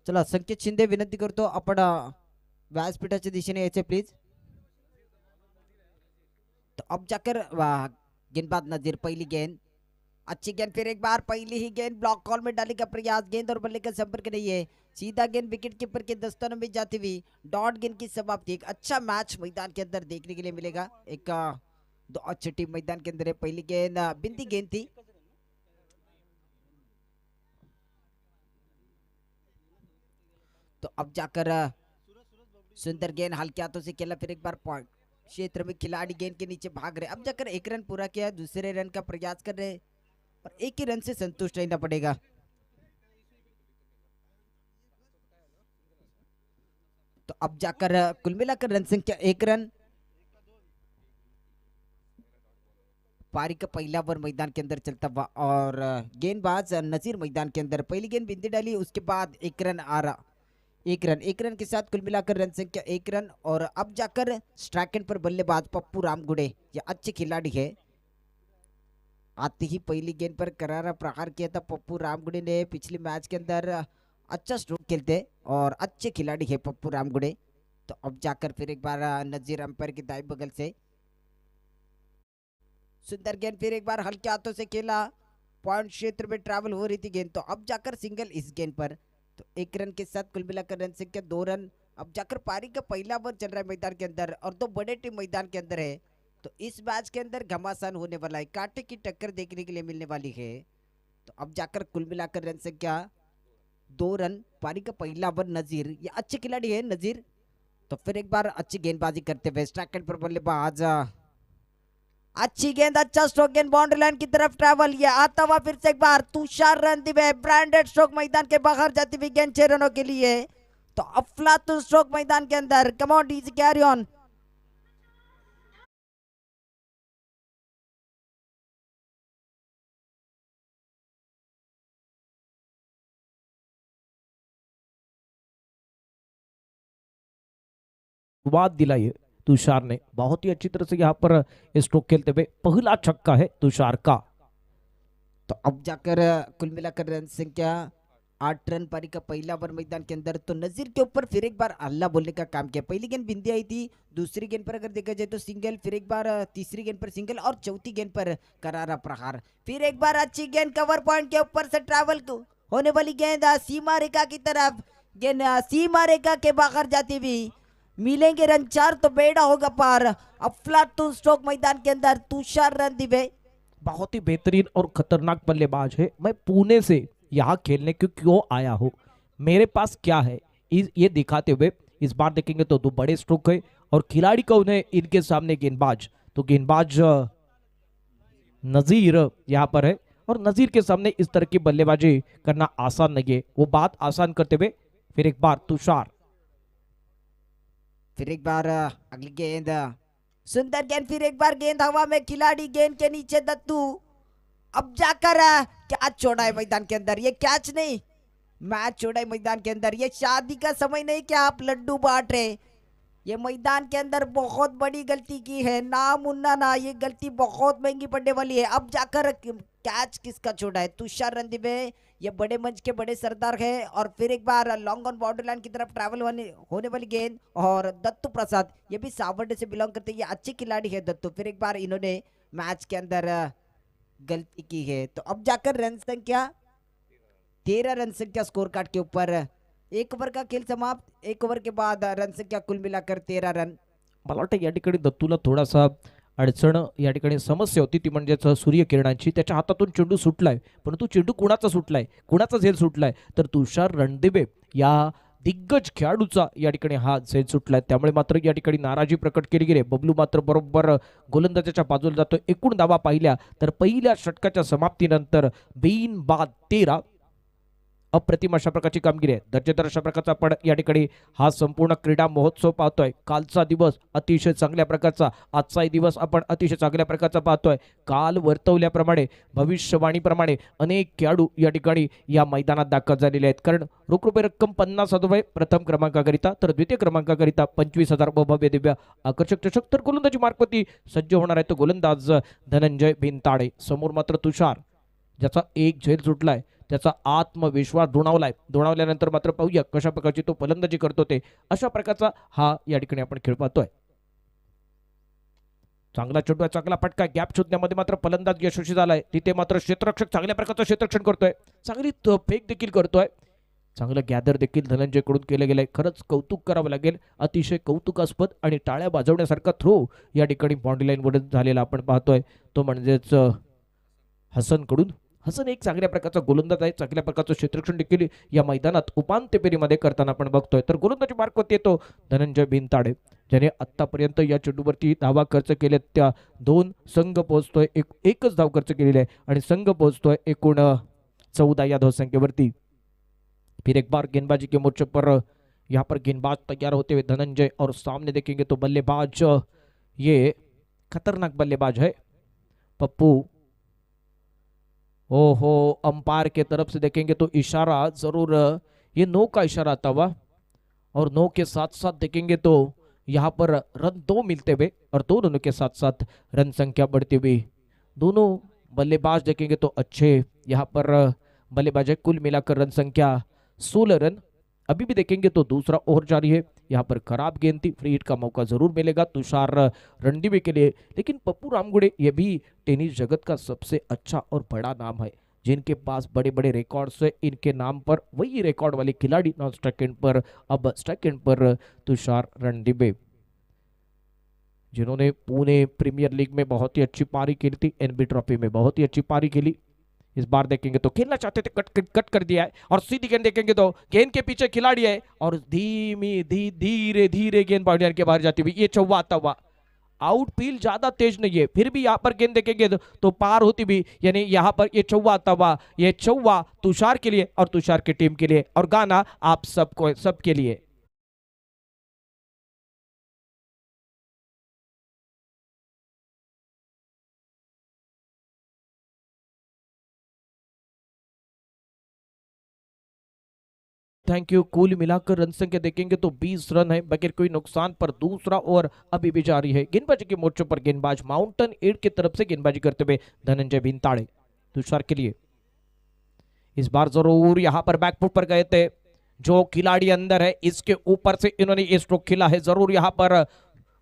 चला संकेत शिंदे विनंती करतो आपण व्यासपीठाच्या दिशेने यायचे प्लीज. तो अब जाकर गेंदबाज नजीर पहली गेंद अच्छी गेंद फिर एक बार पहली ही गेंद ब्लॉक कॉल में डालने का प्रयास गेंद और बल्ले का संपर्क नहीं है सीधा गेंद विकेट कीपर के दस्तों में जाती हुई डॉट गेंद की समाप्ति। एक अच्छा मैच मैदान के अंदर देखने के लिए मिलेगा। एक दो अच्छी टीम मैदान के अंदर है। पहली गेंद बिंदी गेंद थी। तो अब जाकर सुंदर गेंद हल्के हाथों से खेला फिर एक बार पॉइंट क्षेत्र में खिलाड़ी गेंद के नीचे भाग रहे। अब जाकर एक रन पूरा किया दूसरे रन का प्रयास कर रहे और एक ही रन से संतुष्ट रहना पड़ेगा। तो अब जाकर कुल मिलाकर रन संख्या 1 रन। पारी का पहला ओवर मैदान के अंदर चलता हुआ और गेंदबाज नजीर मैदान के अंदर पहली गेंद बिंदी डाली उसके बाद 1 रन आ रहा। 1 रन के साथ कुल मिलाकर रन संख्या 1 रन। और अब जाकर स्ट्राइक एंड पर बल्लेबाज पप्पू रामगुड़े ये अच्छे खिलाड़ी है। आते ही पहली गेंद पर करारा प्रहार किया था पप्पू रामगुड़े ने। पिछले मैच के अंदर अच्छा स्ट्रोक खेलते और अच्छे खिलाड़ी है पप्पू रामगुड़े। तो अब जाकर फिर एक बार नजीर अंपायर की दाई बगल से सुंदर गेंद फिर एक बार हल्के हाथों से खेला पॉइंट क्षेत्र में ट्रैवल हो रही थी गेंद। तो अब जाकर सिंगल इस गेंद पर। तो 1 रन के साथ कुल मिलाकर रन संख्या 2 रन। अब जाकर पारी का पहला ओवर चल रहा है मैदान के अंदर और 2 बड़े टीम मैदान के अंदर है। तो इस मैच के अंदर घमासान होने वाला है कांटे की टक्कर देखने के लिए मिलने वाली है। तो अब जाकर कुल मिलाकर रन संख्या 2 रन। पारी का पहला ओवर नजीर ये अच्छे खिलाड़ी है नजीर। तो फिर एक बार अच्छी गेंदबाजी करते हुए स्ट्राइक एंड पर बल्लेबाज अच्छी गेंद अच्छा स्ट्रोक गेंद बाउंड्री लाइन की तरफ ट्रैवल ये आता हुआ फिर से एक बार तुषार रणदीवे ब्रांडेड स्ट्रोक मैदान के बाहर जाती हुई गेंद 6 रनों के लिए। तो अफलातून स्ट्रोक मैदान के अंदर come on DG carry on. वाद दिलाई है तुषार ने बहुत ही अच्छी तरह से यहाँ पर स्ट्रोक खेलते हुए पहला छक्का है तुषार का। तो अब जाकर कुल मिलाकर रन संख्या 8 रन पारी का पहला ओवर मैदान के अंदर। तो नजीर के ऊपर फिर एक बार अल्लाह बोलने का काम किया। पहली गेंद बिंदी आई थी दूसरी गेंद पर अगर देखा जाए तो सिंगल फिर एक बार तीसरी गेंद पर सिंगल और चौथी गेंद पर करारा प्रहार फिर एक बार अच्छी गेंद कवर पॉइंट के ऊपर से ट्रैवल होने वाली गेंद सीमा रेखा की तरफ गेंद सीमा रेखा के बाहर जाती हुई मिलेंगे रन 4 तो बेड़ा होगा पार। अफलातून स्ट्रोक मैदान के अंदर तुषार रणदीवे बहुत ही बेहतरीन और खतरनाक बल्लेबाज है। मैं पुणे से यहाँ खेलने क्यों आया हूँ मेरे पास क्या है ये दिखाते हुए इस बार देखेंगे तो 2 बड़े स्ट्रोक है और खिलाड़ी कौन है इनके सामने गेंदबाज। तो गेंदबाज नजीर यहाँ पर है और नजीर के सामने इस तरह की बल्लेबाजी करना आसान नहीं है। वो बात आसान करते हुए फिर एक बार तुषार फिर एक बार अगली गेंद सुंदर गेंद फिर एक बार गेंद हवा में खिलाड़ी गेंद के नीचे दत्तू। अब जाकर कैच छोड़ा है मैदान के अंदर। ये कैच नहीं मैच छोड़ा है मैदान के अंदर। ये शादी का समय नहीं कि आप लड्डू बांट रहे। ये मैदान के अंदर बहुत बड़ी गलती की है ना मुन्ना ना ये गलती बहुत महंगी पड़ने वाली है। अब जाकर कैच किसका छोड़ा है तुषार रणदीवे ये बड़े मंच के बड़े सरदार है। और फिर एक बार लॉन्ग ऑन बाउंड्री लाइन की तरफ ट्रैवल होने वाली गेंद और दत्तू प्रसाद ये भी सावरडे से बिलोंग करते हैं। ये अच्छे खिलाड़ी है दत्तू। फिर एक बार इन्होंने मैच के अंदर गलती की है। तो अब जाकर रन संख्या 13 रन संख्या स्कोर कार्ड के ऊपर। 1 ओवर का खेल समाप्त। 1 ओवर के बाद रन संख्या कुल मिलाकर 13 रन। मला वाटतं या ठिकाणी दत्तूला थोडासा अडचण या ठिकाणी समस्या होती ती म्हणजेच सूर्यकिरणांची। त्याच्या हातातून चेंडू सुटलाय परंतु चेंडू कुणाचा सुटलाय कुणाचा झेल सुटलाय तर तुषार रणदीवे या दिग्गज खेळाडूचा या ठिकाणी हा झेल सुटलाय। त्यामुळे मात्र या ठिकाणी नाराजी प्रकट केली गेली। बबलू मात्र बरोबर गोलंदाजाच्या बाजूला जातो। एकूण धावा पाहिल्या तर पहिल्या षटकाच्या समाप्तीनंतर बिनबाद 13 अप्रतिम अशा प्रकारची कामगिरी आहे। दर्जेदार अशा प्रकारचा आपण या ठिकाणी हा संपूर्ण क्रीडा महोत्सव पाहतोय। कालचा दिवस अतिशय चांगल्या प्रकारचा आजचाही दिवस आपण अतिशय चांगल्या प्रकारचा पाहतोय। काल वर्तवल्याप्रमाणे भविष्यवाणीप्रमाणे अनेक खेळाडू या ठिकाणी या मैदानात दाखल झालेले आहेत। कारण रोख रुपये रक्कम 50,000 प्रथम क्रमांकाकरिता तर द्वितीय क्रमांकाकरिता 25,000 भव्य दिव्य आकर्षक चषक। तर गोलंदाजी मार्फती सज्ज होणार आहे तो गोलंदाज धनंजय भिंताडे। समोर मात्र तुषार ज्याचा एक झेल सुटलाय त्याचा आत्मविश्वास दुणावल्यानंतर मात्र पाहूया कशा प्रकारची तो फलंदाजी करतो ते. अशा प्रकारचा हा या ठिकाणी आपण खेळ पाहतोय. चांगला चेंडू आहे, चांगला फटका, गॅप शोधण्यामध्ये मात्र फलंदाज यशस्वी झालाय. तिथे मात्र क्षेत्ररक्षक चांगल्या प्रकारचं क्षेत्ररक्षण करतोय, चांगली फेक देखील करतोय. चांगलं गॅदर देखील धनंजयकडून केलं गेलंय. खरंच कौतुक करावं लागेल. अतिशय कौतुकास्पद आणि टाळ्या वाजवण्यासारखा थ्रो या ठिकाणी बाउंड्री लाईनवर झालेला आपण पाहतोय. तो म्हणजेच हसनकडून. हसन एक चांगल्या प्रकारचा गोलंदाज आहे, चांगल्या प्रकारचं क्षेत्ररक्षण देखील या मैदानात उपांत्य फेरीमध्ये करताना आपण बघतोय. तर गोलंदाजी मार्कवरती येतो धनंजय बिनताडे, ज्याने आतापर्यंत या चेंडूवरती धावा खर्च केल्यात त्या 2 संघ पोहोचतोय. एकच धाव खर्च केलेली आहे आणि संघ पोहोचतोय एकूण 14 या धावसंख्येवरती. फिर एक बार गेंदबाजी के मोर्चे पर यहाँ पर गेंदबाज तैयार होते हुए धनंजय, और सामने देखेंगे तो बल्लेबाज, ये खतरनाक बल्लेबाज है पप्पू। ओहो, अंपायर के तरफ से देखेंगे तो इशारा जरूर, ये नो का इशारा आता हुआ, और नो के साथ साथ देखेंगे तो यहाँ पर रन 2 मिलते हुए और 2 रनों के साथ साथ रन संख्या बढ़ती हुई। दोनों बल्लेबाज देखेंगे तो अच्छे यहाँ पर बल्लेबाज है। कुल मिलाकर रन संख्या 16 रन। अभी भी देखेंगे तो दूसरा ओवर जारी है। यहाँ पर खराब गेंद थी, फ्री हिट का मौका जरूर मिलेगा तुषार रणदीवे के लिए, लेकिन पप्पू रामगुड़े ये भी टेनिस जगत का सबसे अच्छा और बड़ा नाम है, जिनके पास बड़े बड़े रिकॉर्ड्स है। इनके नाम पर वही रिकॉर्ड वाले खिलाड़ी नॉन स्ट्राइक एंड पर, अब स्ट्राइक एंड पर तुषार रणदीवे, जिन्होंने पुणे प्रीमियर लीग में बहुत ही अच्छी पारी खेली थी, एनबी ट्रॉफी में बहुत ही अच्छी पारी खेली। इस बार देखेंगे तो खेलना चाहते थे, कट कर दिया है, और सीधी गेंद देखेंगे तो गेंद के पीछे खिलाड़ी है और धीरे धीरे गेंद बाउंड्री के बाहर जाती हुई। ये चौवा आता हुआ, आउटफील्ड ज्यादा तेज नहीं है, फिर भी यहाँ पर गेंद देखेंगे तो पार होती भी, यानी यहाँ पर ये चौवा आता हुआ। ये चौवा तुषार के लिए और तुषार की टीम के लिए, और गाना आप सबको सबके लिए। Thank you. कुल मिलाकर रन संख्या देखेंगे तो 20 रन है बगैर कोई नुकसान पर। दूसरा ओवर अभी भी जारी है। गेंदबाजी के मोर्चे पर गेंदबाज माउंटेन एड की तरफ से गेंदबाजी करते हुए धनंजय बिनताड़े तुषार के लिए। इस बार जरूर यहां पर बैकफुट पर गए थे, जो खिलाड़ी अंदर है इसके ऊपर से इन्होंने ये स्ट्रोक खेला है। जरूर यहां पर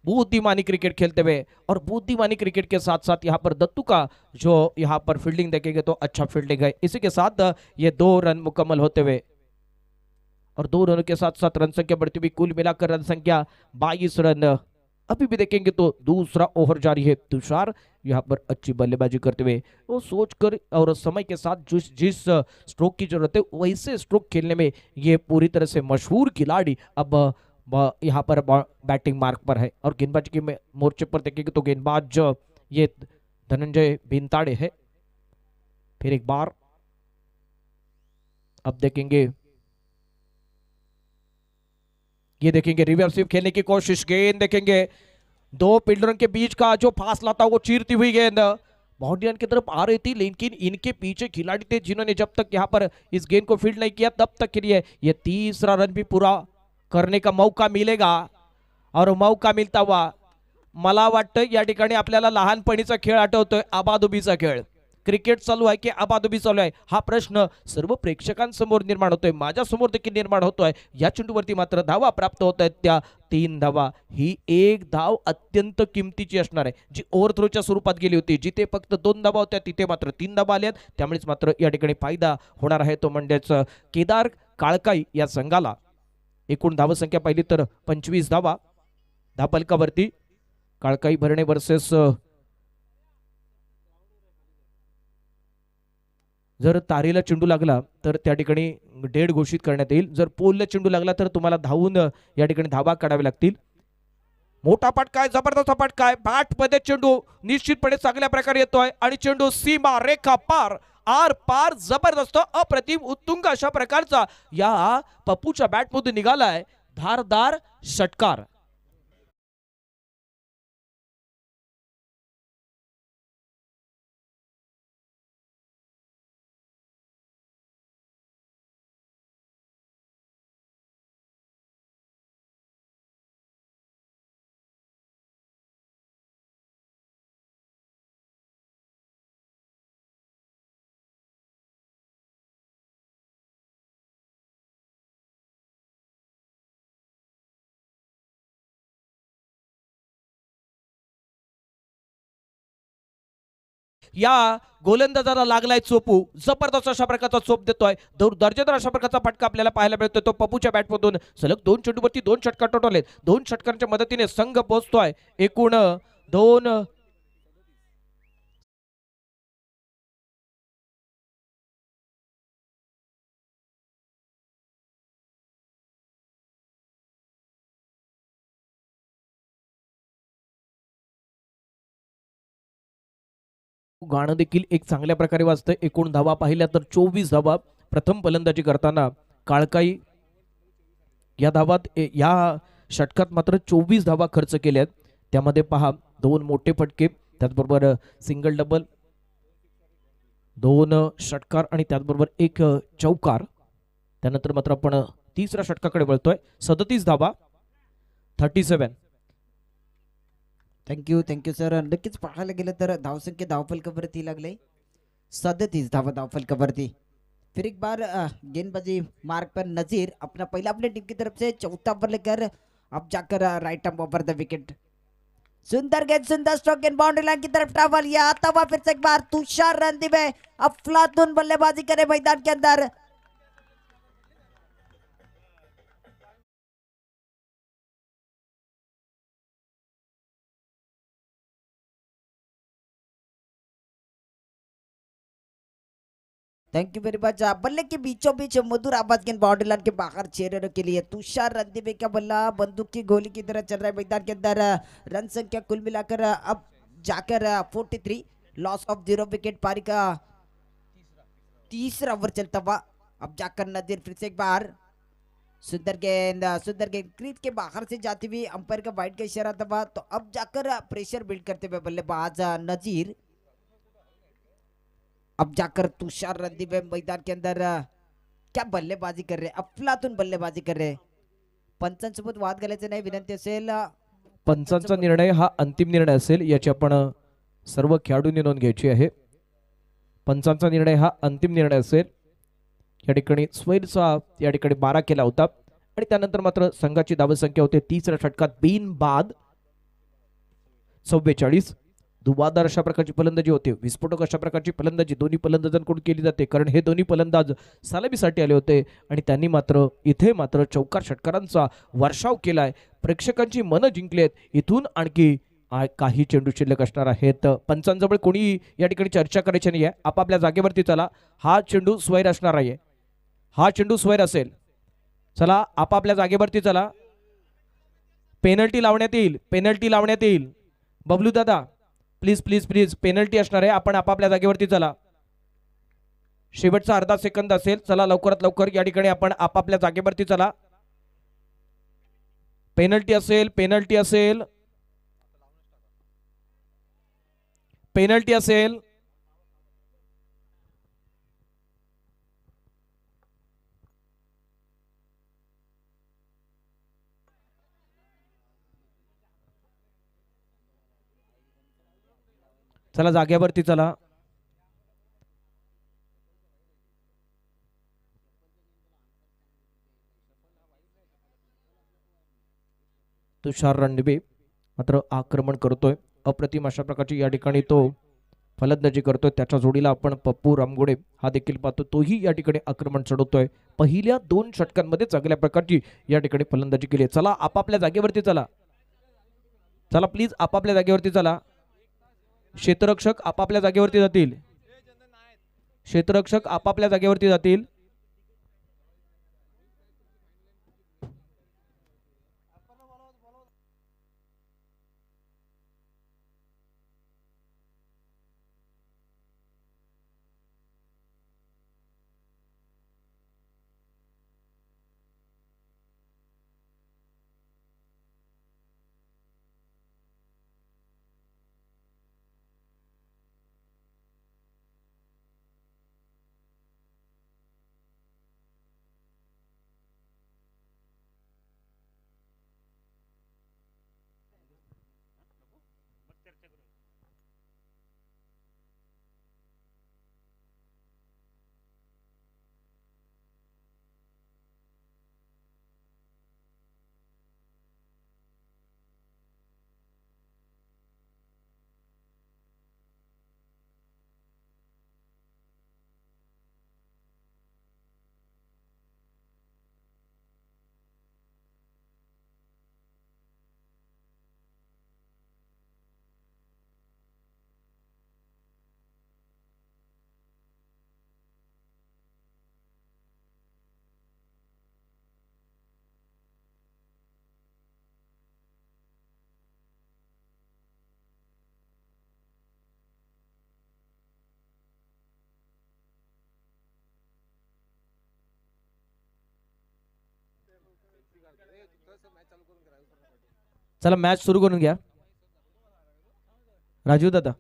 बुद्धिमानी क्रिकेट खेलते हुए, और बुद्धिमानी क्रिकेट के साथ साथ यहाँ पर दत्तू का जो यहाँ पर फील्डिंग देखेंगे तो अच्छा फील्डिंग है। इसी के साथ ये 2 रन मुकम्मल होते हुए, और 2 रनों के साथ साथ रन संख्या बढ़ती हुई। कुल मिलाकर रन संख्या 22 रन। अभी भी देखेंगे तो दूसरा ओवर जारी है। तुषार यहाँ पर अच्छी बल्लेबाजी करते हुए, वो सोचकर और समय के साथ जिस स्ट्रोक की जरूरत है वैसे स्ट्रोक खेलने में ये पूरी तरह से मशहूर खिलाड़ी अब यहाँ पर बैटिंग मार्क पर है। और गेंदबाजी के मोर्चे पर देखेंगे तो गेंदबाज ये धनंजय बिनताड़े है। फिर एक बार अब देखेंगे, ये देखेंगे रिवर्स स्वीप खेलने की कोशिश। गेंद देखेंगे 2 फील्डरों के बीच का जो फासला था वो चीरती हुई गेंद बाउंड्री की तरफ आ रही थी, लेकिन इनके पीछे खिलाड़ी थे जिन्होंने जब तक यहाँ पर इस गेंद को फील्ड नहीं किया तब तक के लिए ये तीसरा रन भी पूरा करने का मौका मिलेगा। और मौका मिळता हुआ, मला वाटतं या ठिकाणी आपल्याला लहानपणीचा खेळ आठवतोय, आबाधुबीचा खेळ। क्रिकेट चालू आहे की आबाधुबी चालू आहे हा प्रश्न सर्व प्रेक्षकांसमोर निर्माण होतोय, माझ्या समोर देखील निर्माण होतोय। या चेंडूवरती मात्र धावा प्राप्त होत आहेत त्या 3 धावा। ही एक धाव अत्यंत किमतीची असणार आहे, जी ओव्हरथ्रोच्या स्वरूपात गेली होती। जिथे फक्त 2 धावा होत्या तिथे मात्र 3 धावा आल्यात, त्यामुळेच मात्र या ठिकाणी फायदा होणार आहे तो म्हणजेच केदार काळकाई या संघाला। एकूण धावसंख्या पाहिली तर 25 धावा धापलकावरती। काळकाई भरणे वर्सेस, जर तारेला चेंडू लागला तर त्या ठिकाणी डेड घोषित करण्यात येईल, जर पोलला चेंडू लागला तर तुम्हाला धावून या ठिकाणी धावा काढावे लागतील। मोठा फटका, जबरदस्त फटका, बॅट मध्ये चेंडू निश्चितपणे चांगल्या प्रकारे येतोय आणि चेंडू सीमा रेखा पार, आर पार, जबरदस्त अप्रतिम उत्तुंग अशा प्रकारचा या पप्पूच्या बॅट मधून निघालाय धारदार षटकार। या गोलंदाजाला लागलाय चोपू, जबरदस्त अशा प्रकारचा चोप देतोय, दर्जेदार अशा प्रकारचा फटका आपल्याला पाहायला मिळतोय तो पप्पूच्या बॅटमधून. सलग 2 चेंडूवरती 2 षटकार टोटवलेत. 2 षटकांच्या मदतीने संघ पोहोचतोय एकूण 2. गाणं देखील एक चांगल्या प्रकारे वाजतंय. एकूण धावा पाहिल्या तर 24 धावा प्रथम फलंदाजी करताना काळकाई या या षटकात मात्र 24 धावा खर्च केल्यात. त्यामध्ये पहा 2 मोठे फटके, त्याचबरोबर सिंगल डबल, 2 षटकार आणि त्याचबरोबर 1 चौकार. त्यानंतर मात्र आपण तिसऱ्या षटकाकडे वळतोय. 37 धावा 37. Thank you sir. नक्कीच पाहायला गेलं तर धावसंख्या धावफलकावरती लागले 37 धावा धावफलकावरती. फिर एक बार गेंदबाजी मार्ग पर नजीर अपना पहला अपने टीम की तरफ से चौथा ओवर लेकर अब जाकर right arm over the wicket. सुंदर गेंद, सुंदर स्ट्रोक, गेंद बाउंड्री लाइन की तरफ ट्रैवल. या आता हुआ फिर से एक बार तुषार रणदीवे अफलातून बल्लेबाजी करे मैदान के अंदर. Thank you very much. बल्ले के बीचों बीच मधुर आवाज गेंद बाउंड्री लाइन के बाहर चेहरे के लिए तुषार रणदीवे का बल्ला बंदूक की गोली की तरह चल रहा है मैदान के अंदर. रन संख्या कुल मिलाकर अब जाकर 43. Loss of 0 wicket. पारी का तीसरा ओवर चलता हुआ अब जाकर नजीर फिर से एक बार. सुंदर गेंद क्रीज के बाहर से जाती हुई अंपायर का वाइड का इशारा था, तो अब जाकर प्रेशर बिल्ड करते हुए बल्लेबाज नजीर. अब जाकर तुषार रणदीवे मैदान के अंदर क्या बल्लेबाजी कर रहे, अफलातून बल्लेबाजी कर रहे. पंचांसोबत वाद घालायचं नाही विनंती असेल. पंचांचा निर्णय हा अंतिम निर्णय असेल याची आपण सर्व खेळाडूंनी नोंद घ्यायची आहे. पंचांचा निर्णय हा अंतिम निर्णय असेल. या ठिकाणी स्वैरचा या ठिकाणी 12 केला होता आणि त्यानंतर मात्र संघाची धावसंख्या होते तिसऱ्या षटकात बिन बाद 44. दुबादार अशा प्रकारची फलंदाजी होते, विस्फोटक अशा प्रकारची फलंदाजी दोन्ही फलंदाजांकडून केली जाते, कारण हे दोन्ही फलंदाज सलामीसाठी आले होते आणि त्यांनी मात्र इथे मात्र चौकार षटकारांचा वर्षाव केलाय. प्रेक्षकांची मनं जिंकलेत. इथून आणखी काही चेंडू शिल्लक असणार आहेत. पंचांजवळ कोणी या ठिकाणी चर्चा करायची नाही आहे. आपापल्या जागेवरती चला. हा चेंडू स्वैर असणार आहे. हा चेंडू स्वैर असेल. चला आपापल्या जागेवरती चला. पेनल्टी लावण्यात येईल, पेनल्टी लावण्यात येईल. बबलू दादा प्लीज प्लीज प्लीज पेनल्टी असणार आहे. आपण आपापल्या जागेवरती चला. शेवटचा अर्धा सेकंद असेल. चला लवकरात लवकर या ठिकाणी आपण आपापल्या जागेवरती चला. पेनल्टी असेल, पेनल्टी असेल, पेनल्टी असेल. चला जागेवरती चला. तुषार रणदीवे मात्र आक्रमण करतोय. अप्रतिम अशा प्रकारची या ठिकाणी तो फलंदाजी करतोय. त्याच्या जोडीला आपण पप्पू रामगोडे हा देखील पाहतो, तोही या ठिकाणी आक्रमण चढवतोय. पहिल्या 2 षटकांमध्ये चांगल्या प्रकारची या ठिकाणी फलंदाजी केली. चला आपापल्या जागेवरती चला. चला प्लीज आपापल्या जागेवरती चला. क्षेत्ररक्षक आपापल्या जागेवरती जातील. क्षेत्ररक्षक आपापल्या जागेवरती जातील. चला मॅच सुरू करून घ्या राजीव दादा.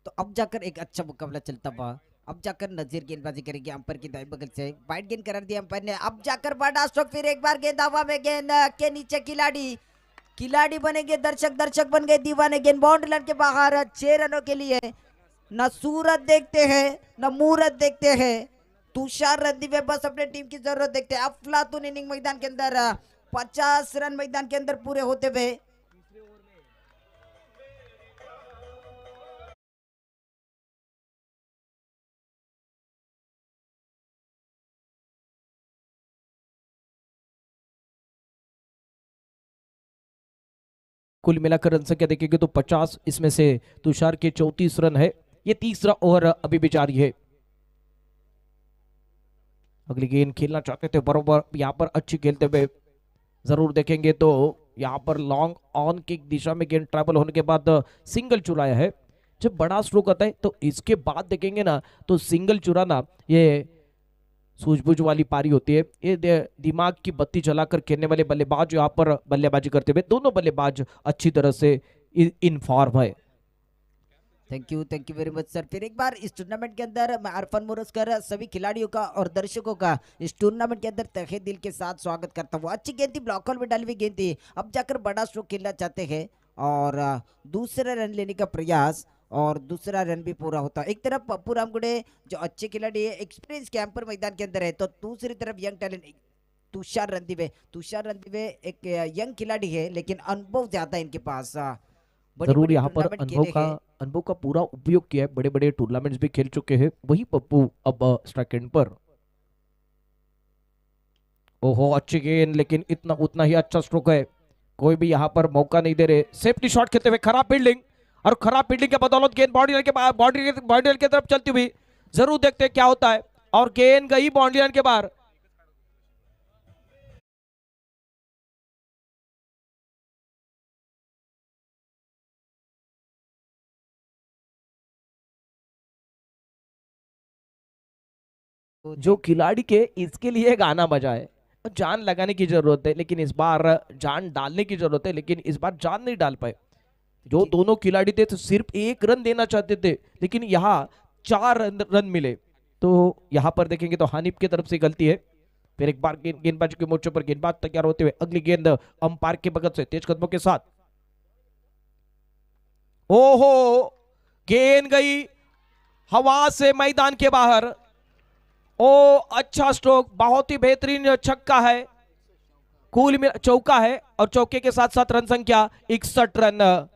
तो अब जाकर एक अच्छा मुकाबला चलता हुआ, अब जाकर नजीर गेंदबाजी करेगी अंपायर की दाएं बगल से, वाइड गेंद करार दिया अंपायर ने, अब जाकर बड़ा स्ट्रोक, फिर एक बार गेंद हवा में, गेंद के नीचे खिलाड़ी, खिलाड़ी बनेंगे दर्शक, दर्शक बन गए दीवाने, गेंद बाउंड्री लाइन के बाहर 6 रनों के लिए। न सूरत देखते हैं न मूरत देखते हैं, तुषार रणदीवे बस अपने टीम की जरूरत देखते हैं। अफलातून इनिंग मैदान के अंदर 50 रन मैदान के अंदर पूरे होते हुए। कुल मिलाकर रन संख्या देखेंगे तो 50, इसमें से तुषार के 34 रन है। ये तीसरा ओवर अभी भी जारी है। अगली गेंद खेलना चाहते थे बरोबर, यहाँ पर अच्छी खेलते हुए जरूर देखेंगे तो यहाँ पर लॉन्ग ऑन की दिशा में गेंद ट्रैवल होने के बाद सिंगल चुराया है। जब बड़ा स्ट्रोक आता है तो इसके बाद देखेंगे ना तो सिंगल चुराना ये सूझबूझ वाली पारी होती है। ये दिमाग की बत्ती जलाकर खेलने वाले बल्लेबाज यहाँ पर बल्लेबाजी करते हुए, दोनों बल्लेबाज अच्छी तरह से इन फॉर्म है। Thank you very much sir. फिर एक बार इस टूर्नामेंट के अंदर मैं अरफन मुरस्कर सभी खिलाड़ियों का और दर्शकों का इस टूर्नामेंट के अंदर तहे दिल के साथ स्वागत करता हूँ। अच्छी गेंद थी, ब्लॉक होल में डाली हुई गेंद थी, अब जाकर बड़ा स्ट्रोक खेलना चाहते हैं और दूसरा रन लेने का प्रयास, और दूसरा रन भी पूरा होता है। एक तरफ पप्पू रामगुड़े जो अच्छे खिलाड़ी है, एक्सपीरियंस कैंपर मैदान के अंदर है, तो दूसरी तरफ यंग टैलेंट तुषार रणदीवे एक यंग खिलाड़ी है लेकिन अनुभव ज्यादा है इनके पास। जरूर यहाँ पर अनुभव का पूरा उपयोग किया है, बड़े बड़े टूर्नामेंट्स भी खेल चुके हैं। वही पप्पू अब स्ट्राइक एंड पर। ओहो अच्छी गेंद, लेकिन इतना उतना ही अच्छा स्ट्रोक है, कोई भी यहाँ पर मौका नहीं दे रहे। सेफ्टी शॉट खेलते हुए खराब फील्डिंग, और खराब फील्डिंग के बदौलत गेंद बाउंड्री की तरफ चलती हुई। जरूर देखते हैं क्या होता है, और गेंद गई बाउंड्री लाइन के बाहर। जो खिलाड़ी के इसके लिए गाना बजा है, जान लगाने की जरूरत है, लेकिन इस बार जान डालने की जरूरत है, लेकिन इस बार जान नहीं डाल पाए। जो दोनों खिलाड़ी थे तो सिर्फ एक रन देना चाहते थे, लेकिन यहाँ 4 रन मिले। तो यहाँ पर देखेंगे तो हानिफ की तरफ से गलती है। फिर एक बार गेंदबाजी के मोर्चे पर गेंदबाज तैयार होते हुए, अगली गेंद अंपायर के बगल से तेज कदमों के साथ। ओहो गेंद गई हवा से मैदान के बाहर। ओ अच्छा स्ट्रोक, बहुत ही बेहतरीन छक्का है, कुल में चौका है, और चौके के साथ साथ रन संख्या 61 रन।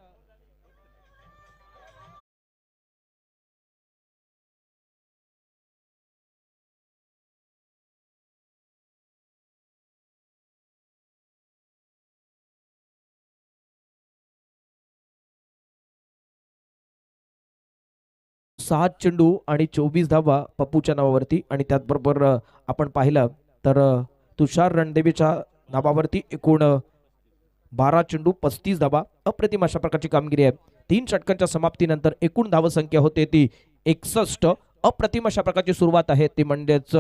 सात चेंडू आणि 24 धावा पप्पूच्या नावावरती, आणि त्याचबरोबर आपण पाहिलं तर तुषार रणदेवीच्या नावावरती एकूण 12 चेंडू 35 धावा। अप्रतिम अशा प्रकारची कामगिरी आहे। 3 षटकांच्या समाप्तीनंतर एकूण धावसंख्या होते ती 61। अप्रतिम अशा प्रकारची सुरुवात आहे ती म्हणजेच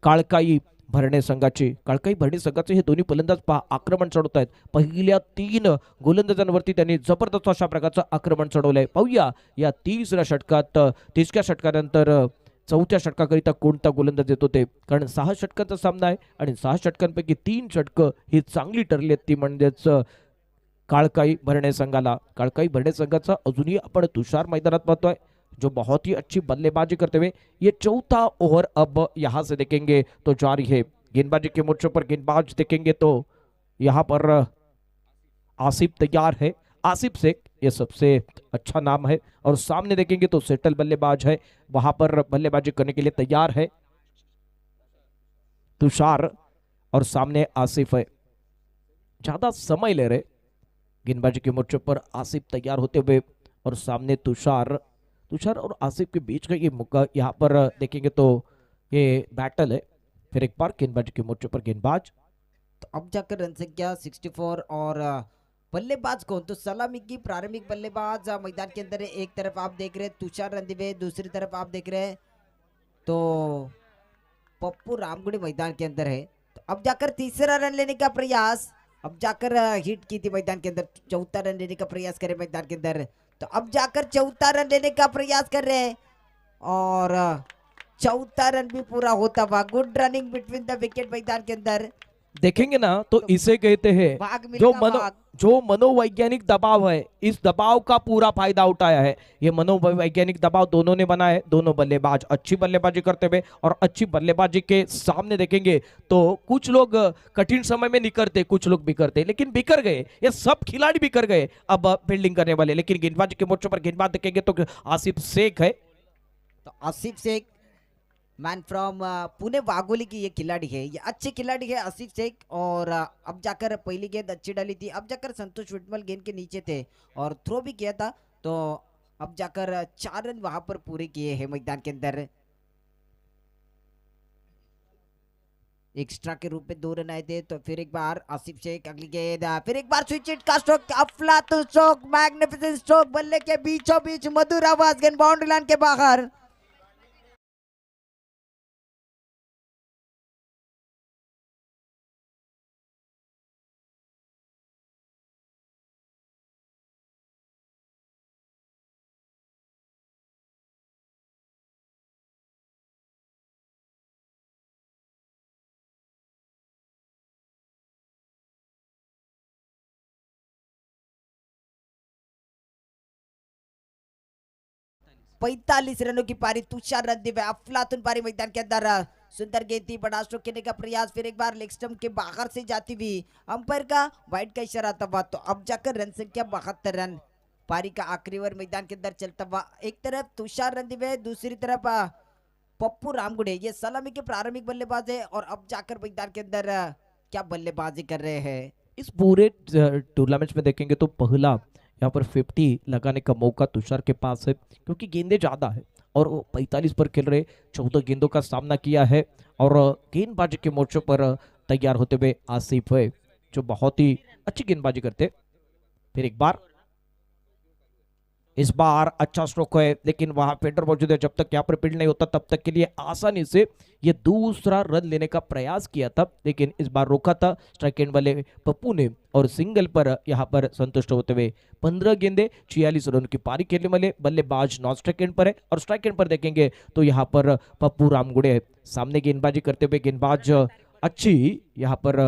काळकाई भरणे संघाची। काळकाई भरणे संघाचे हे दोन्ही फलंदाज पहा आक्रमण चढवत आहेत। पहिल्या 3 गोलंदाजांवरती त्यांनी जबरदस्त अशा प्रकारचं आक्रमण चढवलंय। पाहूया या तिसऱ्या षटकानंतर चौथ्या षटकाकरिता कोणता गोलंदाज येतो ते, कारण 6 षटकांचा सामना आहे आणि 6 षटकांपैकी 3 षटकं ही चांगली ठरली आहेत ती म्हणजेच काळकाई भरणे संघाला। काळकाई भरणे संघाचा अजूनही आपण तुषार मैदानात पाहतोय जो बहुत ही अच्छी बल्लेबाजी करते हुए। ये चौथा ओवर अब यहां से देखेंगे तो जारी है। गेंदबाजी के मोर्चे पर गेंदबाज देखेंगे तो यहाँ पर आसिफ तैयार है। आसिफ शेख ये सबसे अच्छा नाम है, और सामने देखेंगे तो सेटल बल्लेबाज है, वहां पर बल्लेबाजी करने के लिए तैयार है तुषार, और सामने आसिफ है। ज्यादा समय ले रहे गेंदबाजी के मोर्चे पर आसिफ तैयार होते हुए, और सामने तुषार और आसिफ के बीच का ये मौका यहाँ पर देखेंगे तो ये बैटल है। फिर एक बार गेंदबाजी के मोर्चे पर गेंदबाज, तो अब जाकर रन संख्या 64 और बल्लेबाज कौन, तो सलामी की प्रारंभिक बल्लेबाज मैदान के अंदर है। एक तरफ आप देख रहे हैं तुषार रणदीवे, दूसरी तरफ आप देख रहे हैं तो पप्पू रामगुड़ी मैदान के अंदर है। तो अब जाकर तीसरा रन लेने का प्रयास, अब जाकर हिट की थी मैदान के अंदर, चौथा रन लेने का प्रयास करे मैदान के अंदर। तो अब जाकर चौथा रन लेने का प्रयास कर रहे हैं और चौथा रन भी पूरा होता हुआ। Good running between the wicket मैदान के अंदर। देखेंगे ना तो इसे कहते हैं भाग जो मिलेगा भाग। मनोवैज्ञानिक दबाव है, इस दबाव का पूरा फायदा उठाया है। ये मनोवैज्ञानिक दबाव दोनों ने बनाया है। दोनों बल्लेबाज अच्छी बल्लेबाजी करते हुए और अच्छी बल्लेबाजी के सामने देखेंगे तो कुछ लोग कठिन समय में निकलते, कुछ लोग बिखरते, लेकिन बिखर गए। ये सब खिलाड़ी बिखर गए अब फील्डिंग करने वाले। लेकिन गेंदबाजी के मोर्चे पर गेंदबाज देखेंगे तो आसिफ शेख है। तो आसिफ शेख मैन फ्रॉम पुणे वाघोली की ये खिलाड़ी है, ये अच्छे खिलाड़ी है आसिफ शेख। और अब जाकर पहली गेंद अच्छी डाली थी, अब जाकर संतोष विटमल गेंद के नीचे थे और थ्रो भी किया था। तो अब जाकर 4 रन वहां पर पूरे किए हैं मैदान के अंदर। एक्स्ट्रा के रूप में 2 रन आए थे। तो फिर एक बार आसिफ शेख अगली गेंद, फिर एक बार स्विच हिट का स्ट्रोक, अफलातून स्ट्रोक, मैग्निफिसेंट स्ट्रोक, बल्ले के बीचों बीच मधुर आवाज, गेंद बाउंड्री लाइन के बाहर। पैंतालीस रनों की पारी, तुषार रणदीवे, अफलातून पारी मैदान के अंदर। सुंदर गेंद थी, बड़ा स्ट्रोक खेलने का प्रयास, फिर एक बार लेग स्टंप के बाहर से जाती हुई, अंपायर का वाइड का इशारा था। तो अब जाकर रन संख्या 72 रन, पारी का आखिरी ओवर मैदान के अंदर चलता हुआ। एक तरफ तुषार रणदीवे, दूसरी तरफ पप्पू रामगुड़े, ये सलामी के प्रारंभिक बल्लेबाज है और अब जाकर मैदान के अंदर क्या बल्लेबाजी कर रहे हैं। इस पूरे टूर्नामेंट में देखेंगे तो पहला यहाँ पर 50 लगाने का मौका तुषार के पास है, क्योंकि गेंदें ज्यादा है और वो 45 पर खेल रहे। 14 गेंदों का सामना किया है और गेंदबाजी के मोर्चे पर तैयार होते हुए आसिफ है, जो बहुत ही अच्छी गेंदबाजी करते। फिर एक बार, इस बार अच्छा स्ट्रोक है, लेकिन वहां फील्डर मौजूद है। जब तक यहाँ पर फील्ड नहीं होता तब तक के लिए आसानी से ये दूसरा रन लेने का प्रयास किया था, लेकिन इस बार रोका था स्ट्राइक एंड वाले पप्पू ने और सिंगल पर यहाँ पर संतुष्ट होते हुए 15 गेंदे 46 रन की पारी खेलने वाले बल्लेबाज नॉन स्ट्राइक एंड पर है। और स्ट्राइक एंड पर देखेंगे तो यहाँ पर पप्पू रामगुड़े है, सामने गेंदबाजी करते हुए गेंदबाज अच्छी यहाँ पर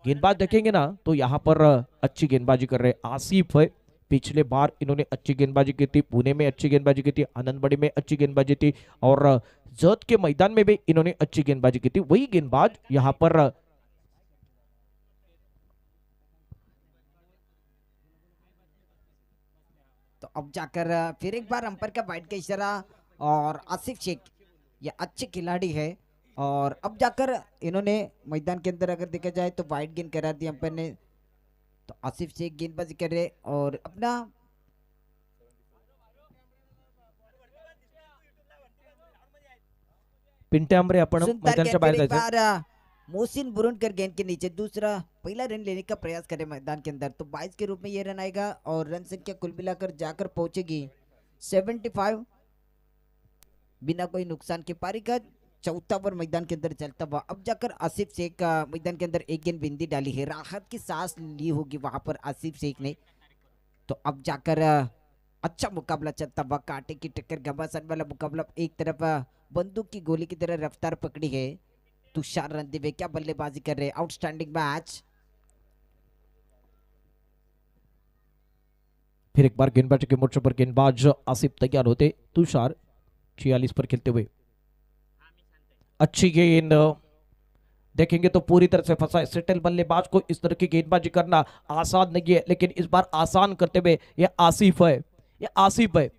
गेंदबाज देखेंगे ना तो यहाँ पर अच्छी गेंदबाजी कर रहे आसिफ है। पिछले बार इन्होंने अच्छी गेंदबाजी की थी, पुणे में अच्छी गेंदबाजी की थी, आनंदबड़ी में अच्छी गेंदबाजी थी और जत के मैदान में भी इन्होंने अच्छी गेंदबाजी की थी। वही गेंदबाज यहाँ पर तो अब जाकर फिर एक बार अंपायर का वाइड का इशारा और आसिफ शेख ये अच्छे खिलाड़ी है और अब जाकर इन्होंने मैदान के अंदर अगर देखा जाए तो वाइड गेंद करा दी अंपायर ने। तो आसिफ शेख गेंदबाजी कर रहे और अपना पिंटे आमरे आपण मैदानाच्या बाहेर जायचं। मोहसिन बुरुनकर गेंद के नीचे दूसरा पहला रन लेने का प्रयास करे मैदान के अंदर। तो 22 के रूप में ये रन आएगा और रन संख्या कुल मिलाकर जाकर पहुंचेगी 75, बिना कोई नुकसान के। पारी का चौथा ओवर मैदान के अंदर चलता हुआ। अब जाकर आसिफ शेख का मैदान के अंदर एक गेंद बिंदी डाली है, राहत की सांस ली होगी वहां पर आसिफ शेख ने। तो अब जाकर अच्छा मुकाबला चलता हुआ, कांटे की टक्कर घमासान वाला मुकाबला। एक तरफ बंदूक की गोली की तरह रफ्तार पकड़ी है तुषार रणदीवे, क्या बल्लेबाजी कर रहे हैं, आउटस्टैंडिंग मैच। फिर एक बार गेंदबाजी के मोर्चे पर गेंदबाज आसिफ तैयार होते, तुषार 46 पर खेलते हुए। अच्छी गेंद देखेंगे तो पूरी तरह से फंसा है। सेटल बल्लेबाज को इस तरह की गेंदबाजी करना आसान नहीं है, लेकिन इस बार आसान करते हुए ये आसिफ है, ये आसिफ है,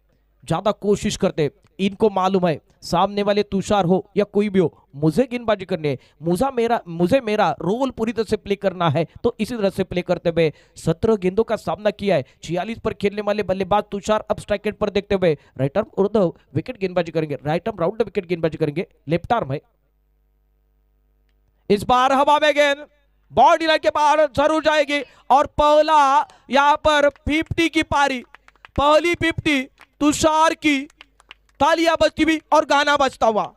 ज्यादा कोशिश करते। इनको मालूम है सामने वाले तुषार हो या कोई भी हो, मुझे गेंदबाजी करनी है, मुझे मेरा रोल पूरी तरह से प्ले करना है। तो इसी तरह से प्ले करते हुए 17 गेंदों का सामना किया है। 46 पर खेलने वाले बल्लेबाज तुषार अब स्ट्राइक एंड पर देखते हुए राइट आर्म और द विकेट गेंदबाजी करेंगे, right arm round the wicket गेंदबाजी करेंगे, लेफ्ट आर्म है। इस बार हवा में गेंद बाउंड्री लाइन के बाहर जरूर जाएगी और पहला यहाँ पर 50 की पारी, पहली 50 तुषार की। तालियां बजती हुई और गाना बजता हुआ।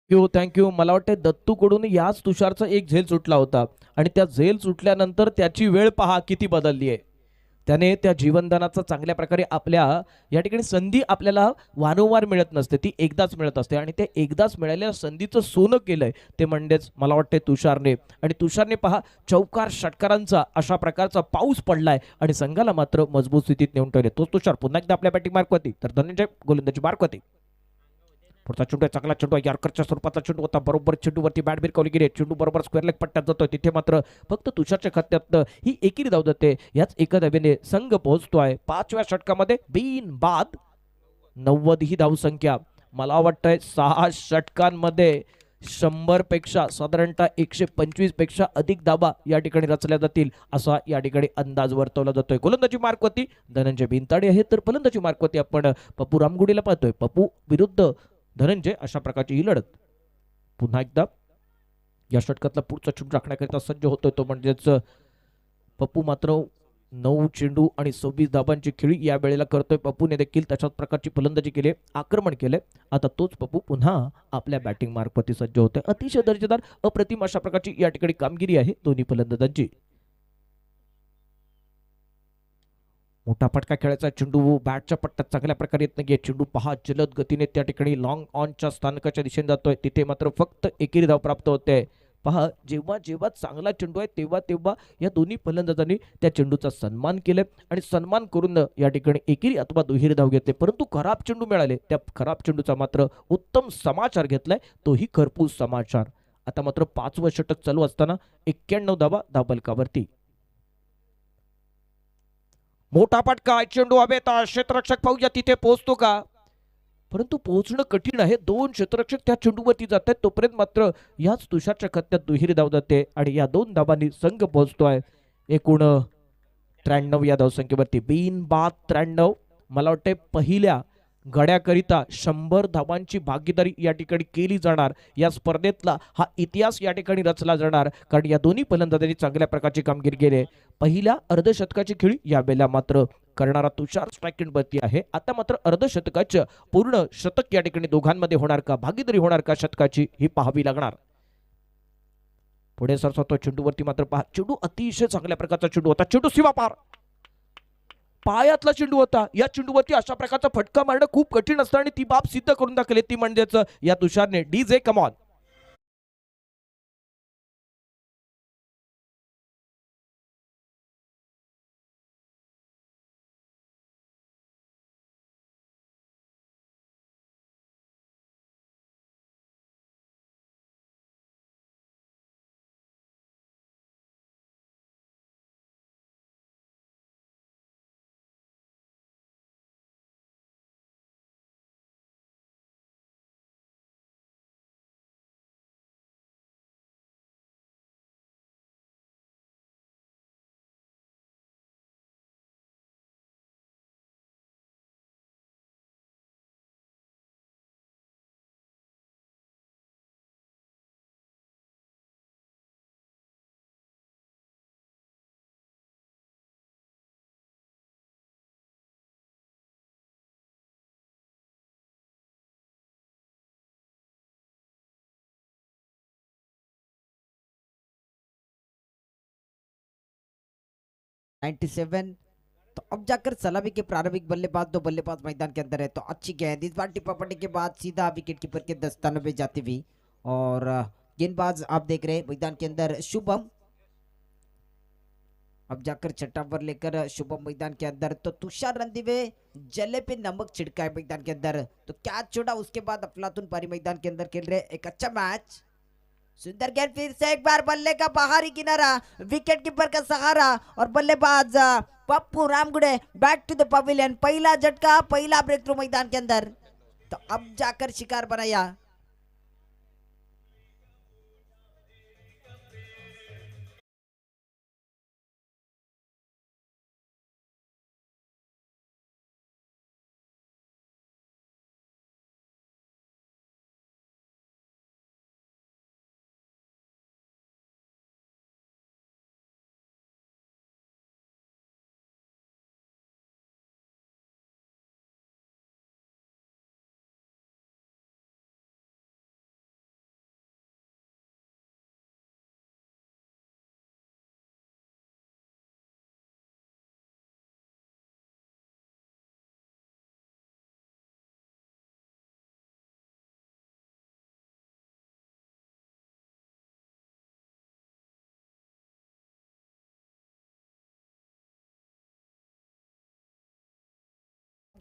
थँक्यू. मला वाटतं दत्तूकडून याच तुषारचा एक झेल सुटला होता आणि त्या झेल सुटल्यानंतर त्याची वेळ पहा किती बदलली आहे. त्याने त्या जीवनदानाचा चांगल्या प्रकारे आपल्या या ठिकाणी संधी आपल्याला वारंवार मिळत नसते, ती एकदाच मिळत असते आणि ते एकदाच मिळालेल्या संधीचं सोनं केलंय ते म्हणजेच मला वाटते तुषारने. आणि तुषारने पहा चौकार षटकारांचा अशा प्रकारचा पाऊस पडलाय आणि संघाला मात्र मजबूत स्थितीत नेऊन ठेवले. तोच तुषार पुन्हा एकदा आपल्या बॅटिंग मार्कवरती, तर धनंजय गोलंदाजी मार्कवरती. पुढचा चेंडू आहे, चांगला चेंडू आहे, यॉर्करच्या स्वरूपाचा चेंडू होता, बरोबर चेंडूवरती बॅट भिरकावली गेली, चेंडू बरोबर स्क्वेअर लेग पट्ट्यात जातोय, तिथे मात्र फक्त तुषारच्या खात्यात ही एकेरी धाव जाते. याच एका धावेने संघ पोहोचतोय 5व्या षटकामध्ये बिनबाद 90 ही धावसंख्या. मला वाटतंय 6 षटकांमध्ये 100 पेक्षा साधारणतः 125 पेक्षा अधिक धावा या ठिकाणी रचल्या जातील असा या ठिकाणी अंदाज वर्तवला जातोय. गोलंदाजी मार्कवरती धनंजय बिनताडे आहे, तर फलंदाजी मार्कवरती आपण पप्पू रामगुडीला पाहतोय. पप्पू विरुद्ध धनंजय अशा प्रकारची ही लढत. पुन्हा एकदा या षटकातला पुढचा चेंडू राखण्याकरिता सज्ज होतोय तो म्हणजेच पप्पू. मात्र 9 चेंडू आणि 26 धाबांची खेळी या वेळेला करतोय. पप्पूने देखील तशाच प्रकारची फलंदाजी केली, आक्रमण केले. आता तोच पप्पू पुन्हा आपल्या बॅटिंग मार्कवरती सज्ज होतोय. अतिशय दर्जेदार अप्रतिम अशा प्रकारची या ठिकाणी कामगिरी आहे दोन्ही फलंदाजांची. मोठा फटका खेळायचा चेंडू बॅटच्या पट्ट्यात चांगल्या प्रकारे येत नाहीये. चेंडू पहा जलद गतीने त्या ठिकाणी लॉंग ऑनच्या स्थानकाच्या दिशेने जातोय, तिथे मात्र फक्त एकेरी धाव प्राप्त होते. पहा जेव्हा जेव्हा चांगला चेंडू आहे तेव्हा तेव्हा या दोन्ही फलंदाजांनी त्या चेंडूचा सन्मान केलाय आणि सन्मान करून या ठिकाणी एकेरी अथवा दुहेरी धाव घेतले. परंतु खराब चेंडू मिळाले, त्या खराब चेंडूचा मात्र उत्तम समाचार घेतलाय, तोही खरपूस समाचार. आता मात्र 5वं षटक चालू असताना 91 धावा धावफलकावरती. मोठा फटका, चेंडू हवेत, क्षेत्ररक्षक पाहूया तिथे पोहोचतो का. परंतु पोहोचणं कठीण आहे. 2 क्षेत्ररक्षक त्या चेंडूवरती जात आहेत. तोपर्यंत मात्र याच तुषारच्या खात्यात दुहेरी धाव जाते आणि या 2 धावांनी संघ पोहोचतोय एकूण 93 या धावसंख्येवरती. बिनबाद 93. मला वाटतंय पहिल्या गड्याकरिता 100 धावांची भागीदारी या ठिकाणी केली जाणार. या स्पर्धेतला हा इतिहास या ठिकाणी रचला जाणार, कारण या दोन्ही फलंदाजांनी चांगल्या प्रकारची कामगिरी केली आहे. पहिल्या अर्धशतकाची खेळी यावेळेला मात्र करणारा तुषार स्ट्रायकिंगवरती आहे. आता मात्र अर्धशतकाचं पूर्ण शतक या ठिकाणी दोघांमध्ये होणार का, भागीदारी होणार का शतकाची, ही पाहावी लागणार. पुढे सरसावतो चेंडूवरती मात्र पहा, चेंडू अतिशय चांगल्या प्रकारचा चेंडू होता. चेंडू सीमा पार, पायातला चेंडू होता. या चेंडूवरती अशा प्रकारचा फटका मारणं खूप कठीण असतं आणि ती बाब सिद्ध करून दाखवली, ती म्हणजेच या तुषारने. DJ come on. Ninety seven. तो अब जाकर सलामी के प्रारंभिक बल्लेबाज दो बल्लेबाज मैदान के अंदर है, तो अच्छी गेंद इस बार टिप्पा पड़ने के बाद सीधा विकेट कीपर के दस्तानों में जाती हुई। और गेंदबाज आप देख रहे हैं मैदान के अंदर शुभम। अब जाकर छठा ओवर लेकर शुभम मैदान के अंदर, तो तुषार रणदिवे जले पे नमक छिड़का है मैदान के अंदर, तो क्या छोड़ा उसके बाद अफलातून पारी मैदान के अंदर खेल रहे एक अच्छा मैच। सुंदर गेंद, फिर से एक बार बल्ले का बाहरी किनारा, विकेट कीपर का सहारा और बल्लेबाज Pappu Ramgude back to the pavilion. पहला झटका, पहला ब्रेक थ्रू मैदान के अंदर, तो अब जाकर शिकार बनाया।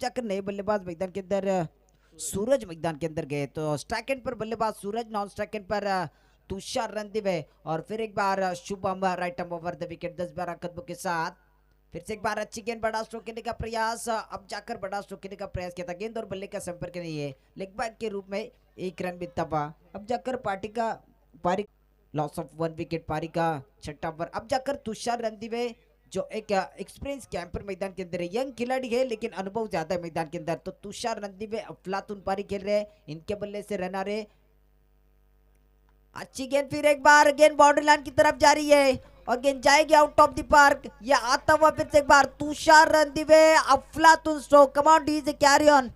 जाकर नए बल्लेबाज मैदान के अंदर सूरज मैदान के अंदर गए, तो स्ट्राइक एंड पर बल्लेबाज सूरज, नॉन स्ट्राइक एंड पर तुषार रणदिवे। और फिर एक बार Shubham right arm over the wicket 10-12 कदमों के साथ। फिर से एक बार अच्छी गेंद, बड़ा स्ट्रोक खेलने का प्रयास, अब जाकर बड़ा स्ट्रोक खेलने का प्रयास किया था, गेंद और बल्ले का संपर्क नहीं है, लेग बैक के रूप में एक रन भी तबा। अब जाकर पारी लॉस ऑफ 1 विकेट, पारी का छठा ओवर। अब जाकर तुषार रणदिवे जो एक एक्सपीरियंस कैंपर मैदान के अंदर है, यंग खिलाड़ी है लेकिन अनुभव ज्यादा है मैदान के अंदर, तो तुषार रणदिवे अफलातून पारी खेल रहे हैं, इनके बल्ले से रन आ रहे। अच्छी गेंद, फिर एक बार गेंद बाउंड्री लाइन की तरफ जा रही है और गेंद जाएगी आउट ऑफ द पार्क। या आता हुआ फिर से एक बार तुषार रणदिवे, अफलातून stroke, come on D is carry on.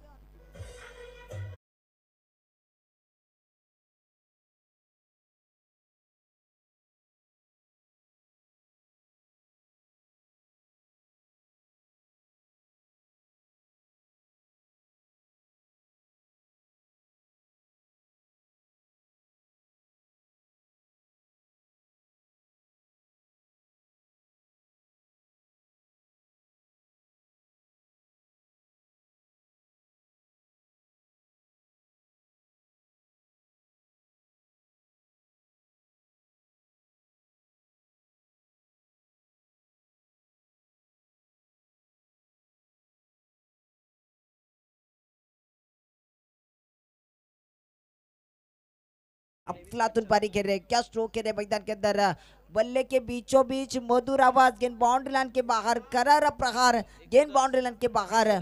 अफलातून पारी खेल रहे, क्या स्ट्रोक खेल रहे मैदान के अंदर। बल्ले के बीचों बीच मधुर आवाज, गेंद बाउंड्री लाइन के बाहर, करारा प्रहार, गेंद बाउंड्री लाइन के बाहर।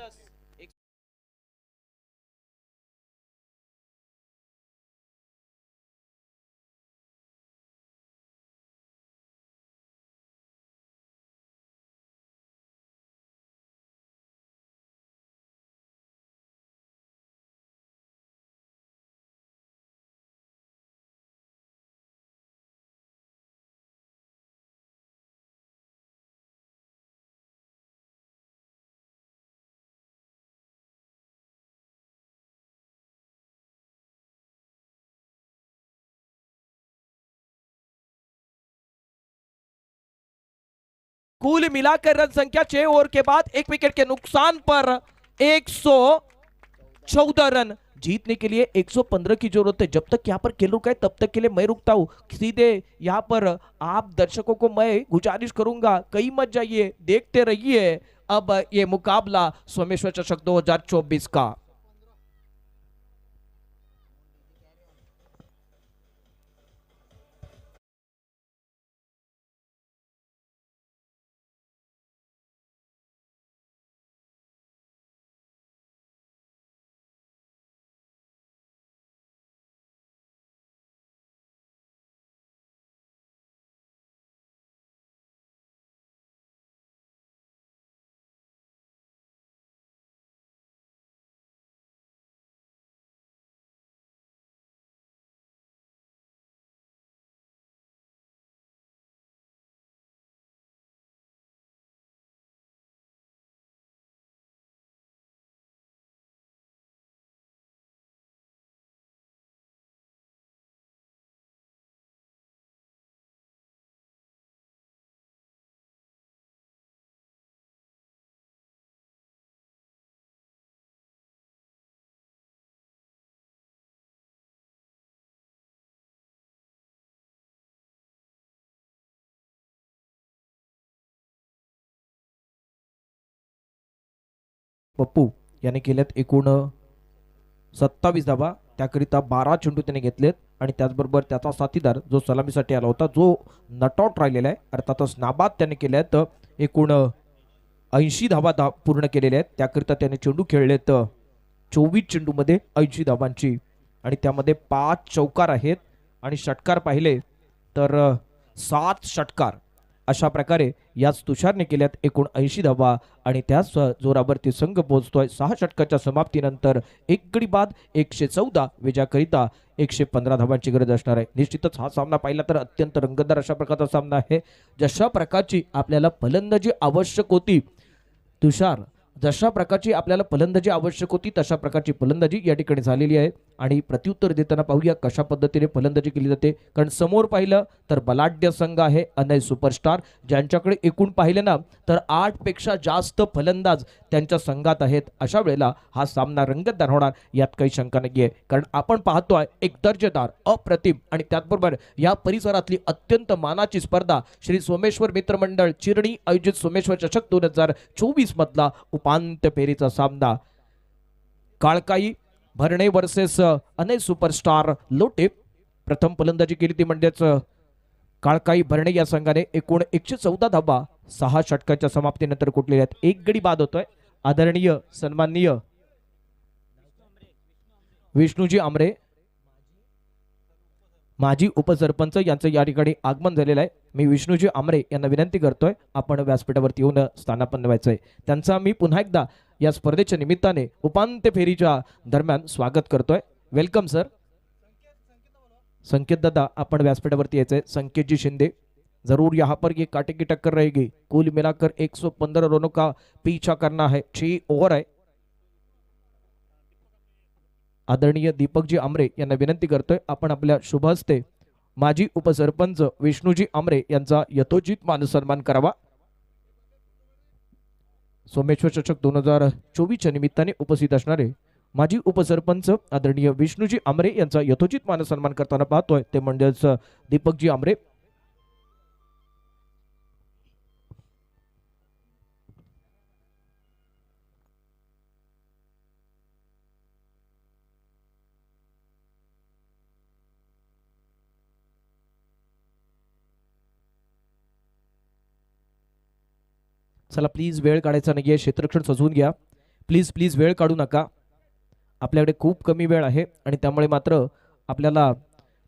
कुल मिलाकर रन संख्या 6 ओवर के बाद 1 विकेट के नुकसान पर 114 रन। जीतने के लिए 115 की जरूरत है। जब तक यहाँ पर खेल रुका है तब तक के लिए मैं रुकता हूँ। सीधे यहाँ पर आप दर्शकों को मैं गुजारिश करूंगा, कहीं मत जाइए, देखते रहिए अब ये मुकाबला सोमेश्वर चषक 2024 का। पप्पू याने केल्यात एकूण 27 धावा, त्याकरिता 12 चेंडू त्याने घेतलेत आणि त्याचबरोबर त्याचा साथीदार जो सलामीसाठी आला होता, जो नटआउट राहिलेला आहे, अर्थातच नाबाद त्याने केल्यात एकूण 80 धावा पूर्ण केलेल्या आहेत. त्याकरिता त्याने चेंडू खेळलेत 24 चेंडूमध्ये 80 धावांची आणि त्यामध्ये 5 चौकार आहेत आणि षटकार पाहिले तर 7 षटकार. अशा प्रकारे याच तुषारने केल्यात एकूण 80 धावा आणि त्याच जोरावरती संघ पोहोचतोय 6 षटकाच्या समाप्तीनंतर एक गडी बाद 114 विजयाकरिता 115 धावांची गरज असणार आहे. निश्चितच हा सामना पाहिला तर अत्यंत रंगतदार अशा प्रकारचा सामना आहे. जशा प्रकारची आपल्याला फलंदाजी आवश्यक होती, तुषार, जशा प्रकारची आपल्याला फलंदाजी आवश्यक होती तशा प्रकारची फलंदाजी या ठिकाणी झालेली आहे. आणि प्रत्युत्तर देताना पाहूया कशा पद्धतीने फलंदाजी केली जाते. कारण समोर पाहिलं तर बलाढ्य संघ आहे अनय सुपरस्टार, ज्यांच्याकडे एकूण पाहिलं ना तर 8 पेक्षा जास्त फलंदाज त्यांच्या संघात आहेत. अशा वेळेला हा सामना रंगतदार होणार यात काही शंका नाही आहे. कारण आपण पाहतोय एक दर्जेदार, अप्रतिम आणि त्याचबरोबर या परिसरातली अत्यंत मानाची स्पर्धा श्री सोमेश्वर मित्रमंडळ चिरणी आयोजित सोमेश्वर चषक 2024 मधला उपांत्य फेरीचा सामना. काळकाई भरणे वर्सेस अनय सुपरस्टार लोटे. प्रथम फलंदाजी केली ती म्हणजेच काळकाई भरणे या संघाने एकूण 114 धावा 6 षटकाच्या समाप्तीनंतर कुठलेल्या आहेत. एक गडी बाद होतोय. आदरणीय सन्माननीय विष्णूजी आमरे माजी उपसरपंच यांचं या ठिकाणी आगमन झालेलं आहे. मी विष्णूजी आमरे यांना विनंती करतोय आपण व्यासपीठावरती येऊन स्थानापन्न व्हायचंय. त्यांचा मी पुन्हा एकदा या स्पर्धेच्या निमित्ताने उपांत्य फेरीच्या दरम्यान स्वागत करतोय. Welcome sir. संकेत दादा आपण व्यासपीठावरती यायचंय. संकेत जी शिंदे, जरूर यहाँ पर ये कांटे की टक्कर रहेगी. कुल मिलाकर 115 रनों का पीछा करना है. 6 ओव्हर आहे. आदरणीय दीपकजी आमरे यांना विनंती करतोय आपण आपल्या शुभ हस्ते माजी उपसरपंच विष्णूजी आमरे यांचा यथोचित मानसन्मान करावा. सोमेश्वर चषक 2024 च्या निमित्ताने उपस्थित असणारे माजी उपसरपंच आदरणीय विष्णूजी आमरे यांचा यथोचित मानसन्मान करताना पाहतोय ते म्हणजेच दीपकजी आमरे. चला प्लीज वेळ काढायचा नाहीये, क्षेत्ररक्षण सजवून घ्या. प्लीज प्लीज वेळ काढू नका. आपल्याकडे खूप कमी वेळ आहे आणि त्यामुळे मात्र आपल्याला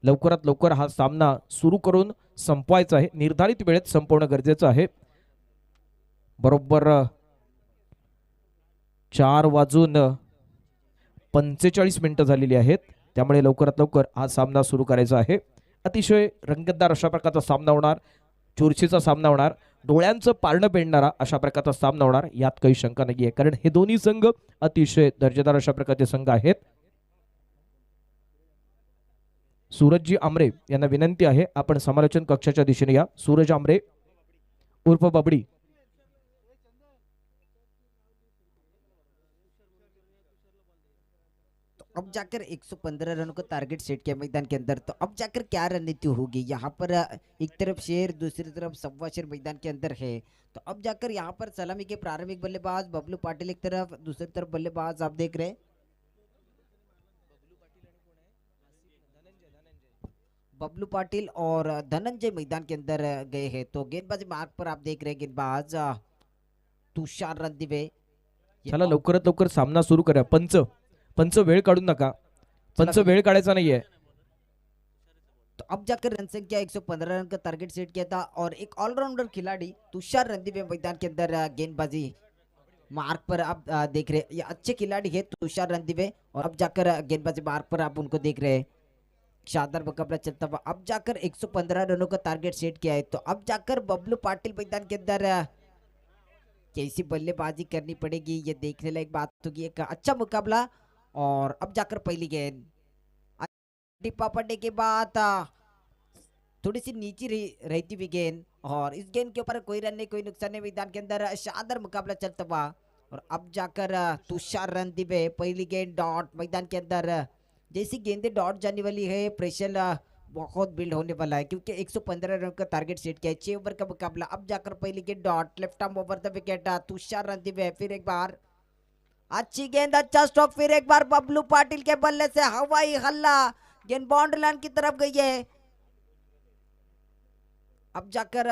लवकरात लवकर हा सामना सुरू करून संपवायचा आहे. निर्धारित वेळेत संपवणं गरजेचं आहे. बरोबर 4:45 झालेली आहेत. त्यामुळे लवकरात लवकर हा सामना सुरू करायचा आहे. अतिशय रंगतदार अशा प्रकारचा सामना होणार, चुरशीचा सामना होणार, डोळ्यांचं पारणं पेणणारा अशा प्रकारचा सामना होणार, यात काही शंका नाही आहे. कारण हे दोन्ही संघ अतिशय दर्जेदार अशा प्रकारचे संघ आहेत. सूरजजी आमरे यांना विनंती आहे, आपण समालोचन कक्षाच्या दिशेने या. सूरज आमरे उर्फ बबडी. अब जाकर 115 रनों का टारगेट सेट किया मैदान के अंदर, तो अब जाकर क्या रणनीति होगी यहाँ पर? एक तरफ शेर, दूसरी तरफ सवा शेर मैदान के अंदर है, तो अब जाकर यहाँ पर सलामी के प्रारंभिक बल्लेबाज बबलू पाटिल एक तरफ, दूसरी तरफ बल्लेबाज आप देख रहे हैं बबलू पाटिल और धनंजय मैदान के अंदर गए हैं। तो गेंदबाजी मार्ग पर आप देख रहे हैं गेंदबाज तुषार रणदिवे। चला लवकरात लवकर सामना सुरू करा. पंच पंच वेळ काढू नका. पंच वेळ काढायचा नाहीये. तो अब जाकर रन संख्या 115 रन का टारगेट सेट किया था और एक ऑलराउंडर खिलाड़ी तुषार रणदीवे मैदान के अंदर गेंदबाजी मार्ग पर आप देख रहे हैं। ये अच्छे खिलाड़ी है तुषार रणदीवे, और अब जाकर गेंदबाजी मार्ग पर आप उनको देख रहे हैं। शानदार मुकाबला चलता हुआ, अब जाकर 115 रनों का टारगेट सेट किया है। तो अब जाकर बबलू पाटिल मैदान के अंदर कैसी बल्लेबाजी करनी पड़ेगी, ये देखने लायक बात होगी। एक अच्छा मुकाबला, और अब जाकर पहली गेंद टिप्पा पड़ने के बाद थोड़ी सी नीची रहती हुई गेंद, और इस गेंद के ऊपर कोई रन नहीं, कोई नुकसान नहीं। मैदान के अंदर शानदार मुकाबला चलता हुआ, और अब जाकर तुषार रणदीवे पहली गेंद डॉट मैदान के अंदर। जैसी गेंदें डॉट जाने वाली है, प्रेशर बहुत बिल्ड होने वाला है, क्योंकि 115 रन का टारगेट सेट किया है। 6 ओवर का मुकाबला, अब जाकर पहली गेंद dot, left arm over the wicket Tushar Ranadive. फिर एक बार अच्छी गेंद, अच्छा स्ट्रोक, फिर एक बार बबलू पाटिल के बल्ले से हवाई हल्ला, गेंद बाउंड्री लाइन की तरफ गई है। अब जाकर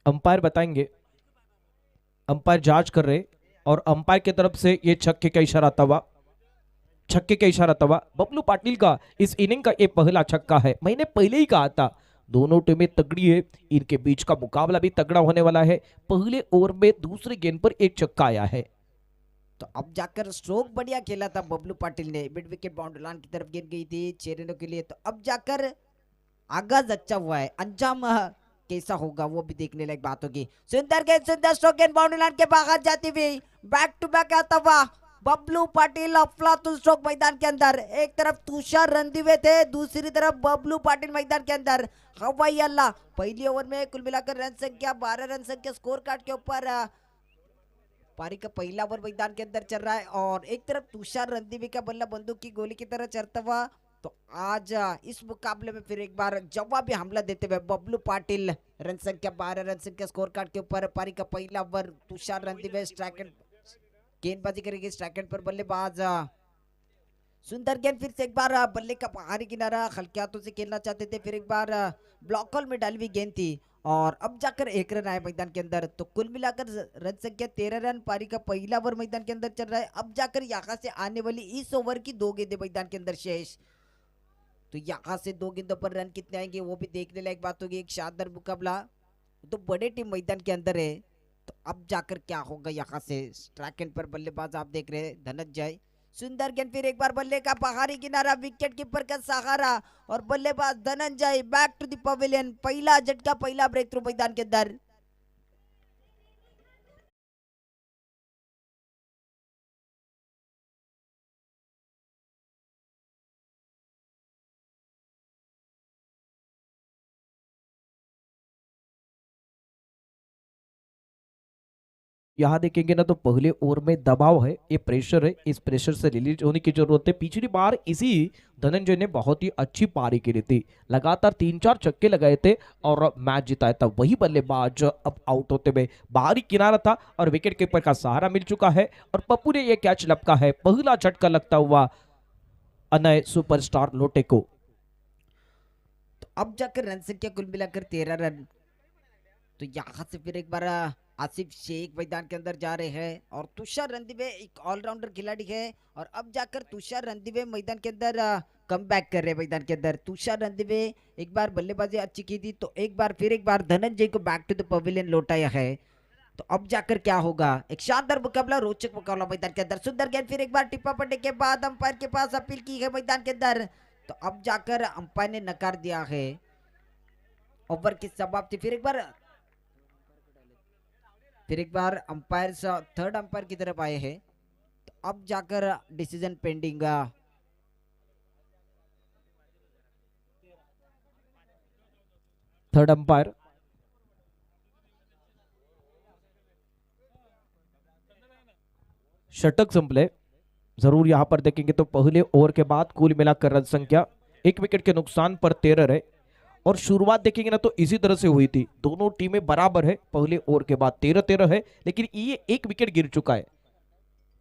अंपायर बताएंगे, अंपायर जांच कर रहे, और अंपायर की तरफ से ये छक्के का इशारा आता हुआ, छक्के का इशारा आता हुआ। बबलू पाटिल का इस इनिंग का ये पहला छक्का है। मैंने पहले ही कहा था दोनों टीमें तगड़ी है, इनके बीच का मुकाबला भी तगड़ा होने वाला है। पहले ओवर में दूसरी गेंद पर एक छक्का आया है। तो अब जाकर स्ट्रोक बढ़िया खेला था बबलू पाटिल ने, मिड विकेट बाउंड्री लाइन की तरफ गेंद गई थी 6 रनों के लिए। तो अब जाकर आगाज अच्छा हुआ है, अंजाम कैसा होगा वो भी देखने लायक बात होगी। सुंदर गेंद, सुंदर स्ट्रोक, गेंद बाउंड्री लाइन के बाहर जाती हुई, बैक टू बैक आता हुआ बबलू पाटिल, अफलातून स्ट्रोक मैदान के अंदर। एक तरफ तुषार रणदीवे थे, दूसरी तरफ बबलू पाटिल मैदान के अंदर। हवाई अल्लाह, पहली ओवर में कुल मिलाकर रन संख्या 12 रन संख्या स्कोर कार्ड के ऊपर पारी का पहला ओवर मैदान के अंदर चल रहा है, और एक तरफ तुषार रणदीवे का बल्ला बंदूक की गोली की तरह चलता हुआ। तो आज इस मुकाबले में फिर एक बार जवाबी हमला देते हुए बबलू पाटिल, रन संख्या 12 रन संख्या स्कोर कार्ड के ऊपर। पारी का पहला ओवर तुषार रणदीवे स्ट्राइक गेंदबाजी करेंगे, स्ट्राइक एंड पर बल्लेबाज सुंदर गेंद, फिर से एक बार बल्ले का बाहरी किनारा, हल्के हाथों से खेलना चाहते थे, फिर एक बार ब्लॉक होल में डाली हुई गेंद थी, और अब जाकर 1 रन आया मैदान के अंदर। तो कुल मिलाकर रन संख्या 13 रन, पारी का पहला ओवर मैदान के अंदर चल रहा है। अब जाकर यहाँ से आने वाली इस ओवर की 2 गेंदें मैदान के अंदर शेष, तो यहाँ से 2 गेंदों पर रन कितने आएंगे वो भी देखने लायक बात होगी। एक शानदार मुकाबला, तो बड़े टीम मैदान के अंदर है। तो अब जाकर क्या होगा यहाँ से? स्ट्राइक एंड पर बल्लेबाज आप देख रहे हैं धनंजय, सुंदर गेंद, फिर एक बार बल्ले का बाहरी किनारा, विकेट कीपर का सहारा, और बल्लेबाज Dhananjaya back to the pavilion. पहला झटका, पहला ब्रेक थ्रू मैदान के अंदर। यहाँ देखेंगे ना तो पहले ओवर में दबाव है, ये प्रेशर है, इस प्रेशर से रिलीज होने की जरूरत है। पिछली बार इसी धनंजय ने बहुत ही अच्छी पारी की थी, लगातार 3-4 छक्के लगाए थे और मैच जिताया था। वही बल्लेबाज अब आउट होते हुए बाहरी किनारा था और विकेट कीपर का सहारा मिल चुका है, और पप्पू ने यह कैच लपका है। पहला झटका लगता हुआ अनय सुपरस्टार लोटे को। अब जाकर रन संख्या कुल मिलाकर 13 रन। तो यहाँ से फिर एक बार आसिफ शेख मैदान के अंदर जा रहे हैं और तुषार रणदीवे एक ऑलराउंडर खिलाड़ी है और अब जाकर तुषार रणदीवे मैदान के अंदर कम बैक कर रहे हैं। मैदान के अंदर तुषार रणदीवे एक बार बल्लेबाजी अच्छी की थी, तो एक बार धनंजय को बैक टू द पवेलियन लौटाया है। तो अब जाकर क्या होगा, एक शानदार मुकाबला, रोचक मुकाबला मैदान के अंदर। सुंदर गेंद फिर एक बार टिप्पा पड़ने के बाद अंपायर के पास अपील की है मैदान के अंदर। तो अब जाकर अंपायर ने नकार दिया है। ओवर की समाप्ति। फिर एक बार अंपायर थर्ड अंपायर की तरफ आए हैं। तो अब जाकर डिसीजन पेंडिंग। थर्ड अंपायर षटक संपले। जरूर यहां पर देखेंगे तो पहले ओवर के बाद कुल मिलाकर रन संख्या 1 विकेट के नुकसान पर 13 है और शुरुआत देखेंगे ना तो इसी तरह से हुई थी। दोनों टीमें बराबर है, पहले ओवर के बाद 13-13 है, लेकिन ये 1 विकेट गिर चुका है।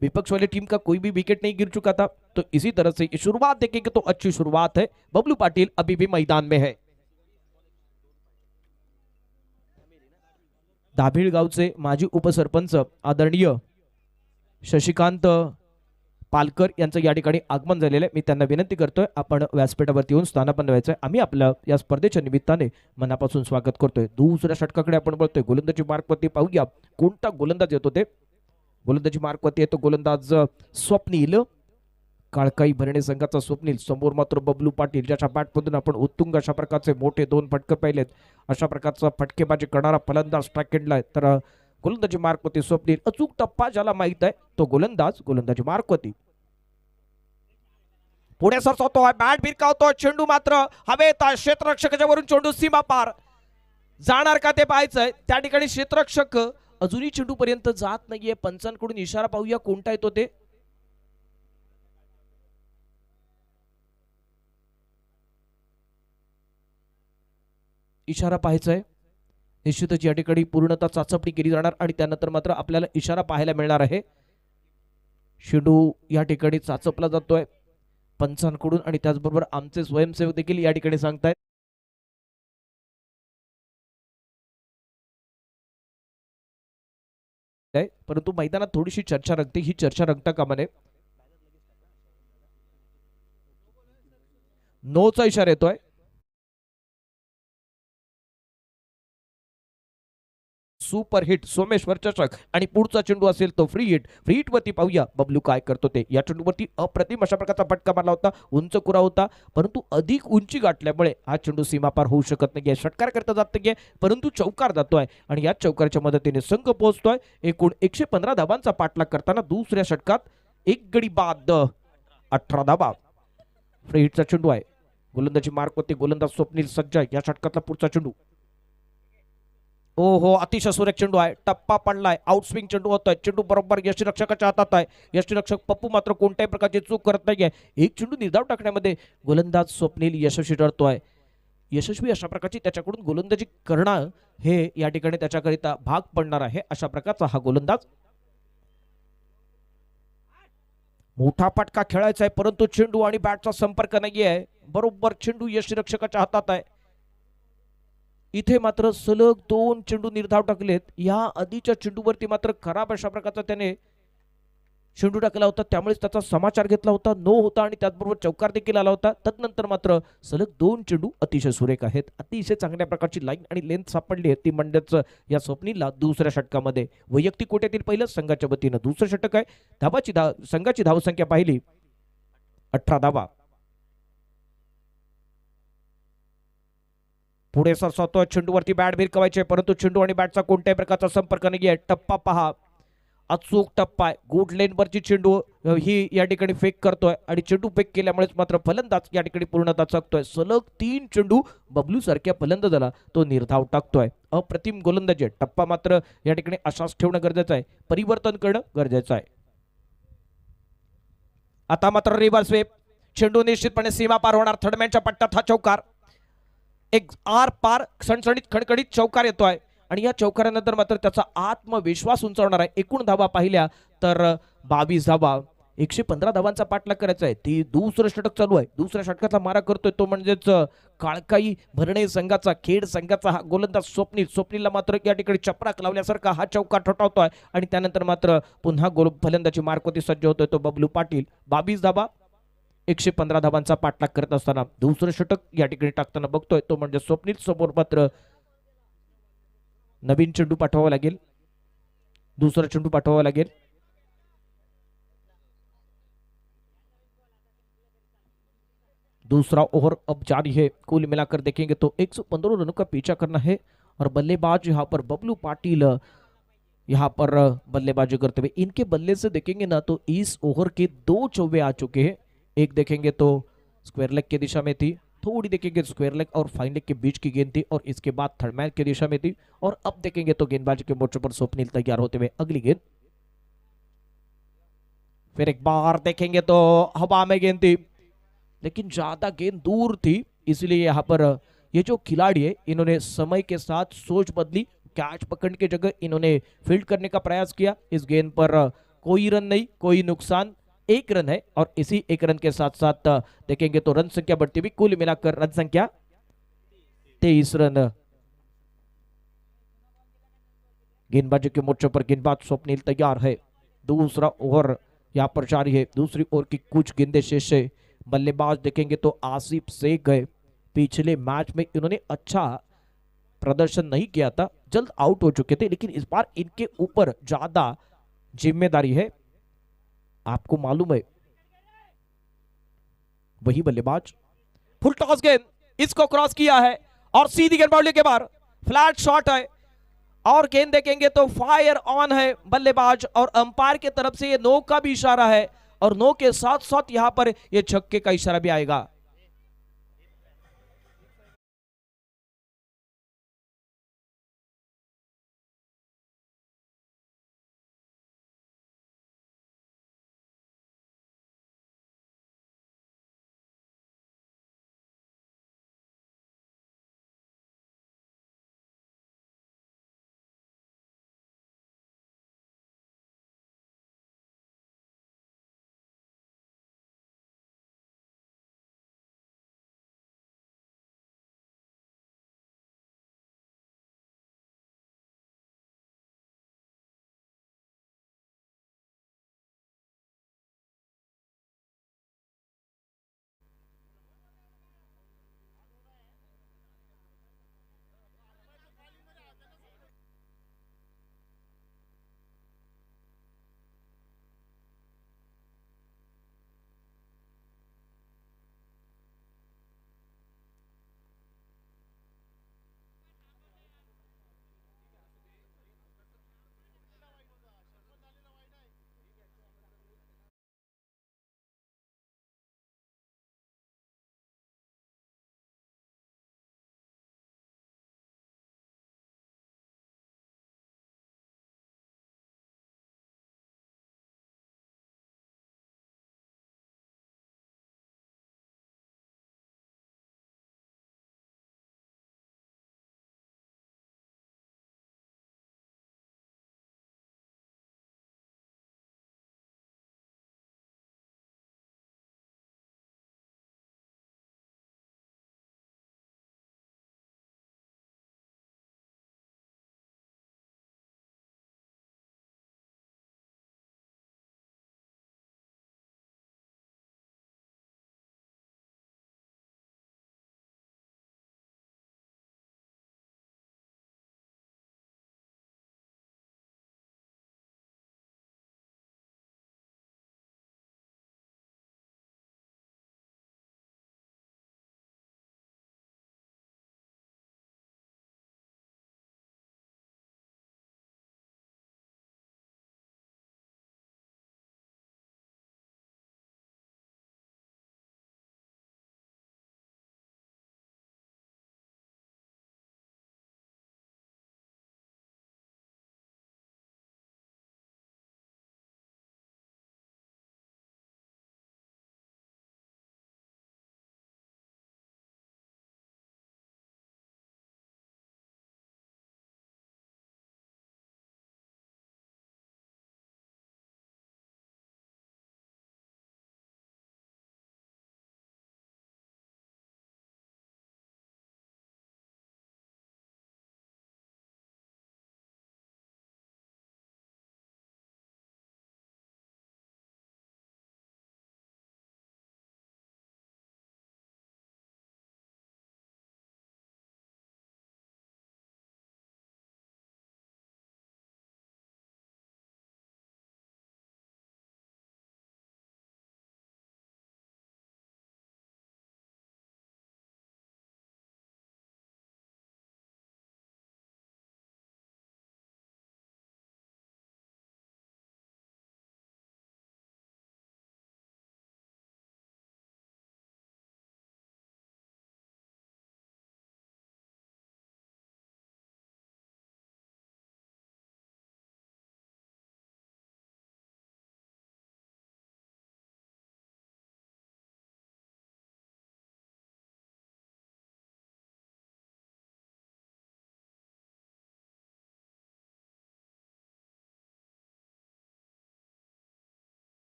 विपक्ष वाली टीम का कोई भी विकेट नहीं गिर चुका था। तो इसी तरह से शुरुआत देखेंगे तो अच्छी शुरुआत है। बबलू पाटिल अभी भी मैदान में है। दाभिळ गावचे माजी उपसरपंच आदरणीय शशिकांत पालकर यांचं या ठिकाणी आगमन झालेलं आहे। मी त्यांना विनंती करतोय आपण व्यासपीठावरती येऊन स्थानापन्न व्हायचंय। आम्ही आपल्या या स्पर्धेच्या निमित्ताने मनापासून स्वागत करतोय। दुसऱ्या षटकाकडे आपण बोलतोय। गोलंदाजी मार्कवरती पाहूया कोणता गोलंदाज येतो ते। गोलंदाजी मार्कवरती येतो गोलंदाज स्वप्नील काळकाई भरणे संघाचा स्वप्नील। समोर मात्र बबलू पाटील, ज्याच्या बॅटमधून आपण उत्तुंग अशा प्रकारचे मोठे 2 फटके पाहिलेत। अशा प्रकारचा फटकेबाजी करणारा फलंदाज स्ट्राईक एंडला तर गोलंदाजी मार्कवरती स्वप्नील। अचूक टप्पा ज्याला माहित आहे तो गोलंदाजी मार्कवरती पुढे सरसावतोय, बॅट भिरकावतोय, चेंडू मात्र हवेत आहे। क्षेत्ररक्षकाच्या वरून चेंडू सीमा पार जाणार का ते पाहायचंय। त्या ठिकाणी क्षेत्ररक्षक अजूनही चेंडू पर्यंत जात नाहीये। पंचांकडून इशारा पाहूया कोणता येतो ते। इशारा पाहायचाय। निश्चितच या ठिकाणी पूर्णतः चाचपणी केली जाणार आणि त्यानंतर मात्र आपल्याला इशारा पाहायला मिळणार आहे। चेंडू या ठिकाणी चाचपला जातोय पंचांकडून आणि त्याचबरोबर आमचे स्वयंसेवक देखील या ठिकाणी सांगतायत परंतु मैदानात थोडीशी चर्चा रंगते। ही चर्चा रंगता कामा नये। नोचा इशारा येतोय। सुपर हिट सोमेश्वर चषक आणि पुढचा चेंडू असेल तो फ्री हिट वरती पाहूया बबलू काय करतो ते। या चेंडूवरती अप्रतिम अशा प्रकारचा फटका मारला होता, उंच कुरा होता, परंतु अधिक उंची गाठल्यामुळे हा चेंडू सीमापार होऊ शकत नाहीये। षटकार करता जात नाहीये परंतु चौकार जातोय आणि या चौकारच्या मदतीने संघ पोहोचतोय एकूण 115 धावांचा पाठलाग करताना दुसऱ्या षटकात 1 गडी बाद 18 धावा। फ्री हिटचा चेंडू आहे। गोलंदाजी मार्कवरती गोलंदाज स्वप्नील सज्ज। या षटकातला पुढचा चेंडू हो अतिशय सुरेख चेंडू आहे। टप्पा पडलाय, आउटस्विंग चेंडू होतोय। चेंडू बरोबर यष्टीरक्षकाच्या हातात आहे। यष्टीरक्षक पप्पू मात्र कोणत्याही प्रकारची चूक करत नाहीये। एक चेंडू निर्धाव टाकण्यामध्ये गोलंदाज स्वप्नील यशस्वी ठरतोय। यशस्वी अशा प्रकारची त्याच्याकडून गोलंदाजी करणं हे या ठिकाणी त्याच्याकरिता भाग पडणार आहे। अशा प्रकारचा हा गोलंदाज। मोठा फटका खेळायचा आहे परंतु चेंडू आणि बॅटचा संपर्क नाहीये। बरोबर चेंडू यष्टीरक्षकाच्या हातात आहे। इथे मात्र सलग 2 चेंडू निर्धाव टाकलेत। या आधीच्या चेंडूवरती मात्र खराब अशा प्रकारचा त्याने चेंडू टाकला होता, त्यामुळेच त्याचा समाचार घेतला होता, नो होता आणि त्याचबरोबर चौकार देखील आला होता। तदनंतर मात्र सलग 2 चेंडू अतिशय सुरेख आहेत। अतिशय चांगल्या प्रकारची लाईन आणि लेंथ सापडली आहे ती म्हणजेच या स्वप्नीलला दुसऱ्या षटकामध्ये। वैयक्तिक कोट्यातील पहिलं संघाच्या वतीनं दुसरं षटक आहे। संघाची धावसंख्या पाहिली 18 धावा। पुढे सरसावतोय, चेंडूवरती बॅट भिरकवायचे परंतु चेंडू आणि बॅटचा कोणत्याही प्रकारचा संपर्क नाहीये। टप्पा पहा, अचूक टप्पा आहे। गुड लेनवरची चेंडू ही या ठिकाणी फेक करतोय आणि चेंडू फेक केल्यामुळेच मात्र फलंदाज या ठिकाणी पूर्णतः चकतोय। सलग 3 चेंडू बबलू सारख्या फलंदाजाला तो निर्धाव टाकतोय। अप्रतिम गोलंदाजी आहे। टप्पा मात्र या ठिकाणी असाच ठेवणं गरजेचं आहे, परिवर्तन करणं गरजेचं आहे। आता मात्र रिव्हर्स स्वीप, चेंडू निश्चितपणे सीमा पार होणार। थर्डमॅनच्या पट्ट्यात हा चौकार, एक आर पार सणसणीत खडखडीत चौकार येतोय आणि या चौकारानंतर मात्र त्याचा आत्मविश्वास उंचावणार आहे। एकूण धावा पाहिल्या तर 22 धावा 115 धावांचा पाठलाग करायचा आहे. ती दुसरं षटक चालू आहे. दुसऱ्या षटकाचा मारा करतोय तो म्हणजेच काळकाई भरणे संघाचा, खेड संघाचा हा गोलंदाज स्वप्नीलला मात्र या ठिकाणी चपराक लावल्यासारखा हा चौका ठोठावतोय आणि त्यानंतर मात्र पुन्हा गोल फलंदाजी मार्कवरती सज्ज होतोय तो बबलू पाटील. 22 धाबा 115 धावांचा पाठलाग करत असताना दुसरं षटक या ठिकाणी टाकताना बघतोय तो म्हणजे स्वप्नील. समोर मात्र नवीन चेंडू पाठवावा लागेल, दुसरा चेंडू पाठवावा लागेल. दूसरा ओवर अब जारी है. कुल मिलाकर देखेंगे तो 115 रनों का पीछा करना है और बल्लेबाज यहाँ पर बबलू पाटिल यहाँ पर बल्लेबाजी करते हुए इनके बल्ले से देखेंगे ना तो इस ओवर के 2 चौवे आ चुके हैं. एक देखेंगे तो स्क्वायर लेग की दिशा में थी, थोड़ी देखेंगे स्क्वायर लेग और फाइन लेग के बीच की गेंद थी और इसके बाद थर्ड मैन की दिशा में थी. और अब देखेंगे तो गेंदबाजी के मोर्चे पर स्वप्निल तैयार होते हुए अगली गेंद. फिर एक बार देखेंगे तो हवा में गेंद थी लेकिन ज्यादा गेंद दूर थी, इसलिए यहाँ पर ये जो खिलाड़ी है इन्होंने समय के साथ सोच बदली. कैच पकड़ने की जगह इन्होंने फील्ड करने का प्रयास किया. इस गेंद पर कोई रन नहीं, कोई नुकसान, 1 रन है और इसी 1 रन के साथ साथ देखेंगे तो रन संख्या बढ़ती हुई. कुल मिलाकर रन संख्या 23 रन. गेंदबाजी के मोर्चे पर गेंदबाज स्वप्निल तैयार है. दूसरा ओवर यहाँ पर जारी है. दूसरी ओवर की कुछ गेंदें शेष है. बल्लेबाज देखेंगे तो आसिफ शेख गए. पिछले मैच में इन्होंने अच्छा प्रदर्शन नहीं किया था, जल्द आउट हो चुके थे, लेकिन इस बार इनके ऊपर ज्यादा जिम्मेदारी है. आपको मालूम है वही बल्लेबाज फुल टॉस गेंद इसको क्रॉस किया है और सीधी गेंद बाउंड्री के बाहर. फ्लैट शॉट है और गेंद देखेंगे तो फायर ऑन है बल्लेबाज और अंपायर की तरफ से ये नो का भी इशारा है और नो के साथ साथ यहां पर ये छक्के का इशारा भी आएगा.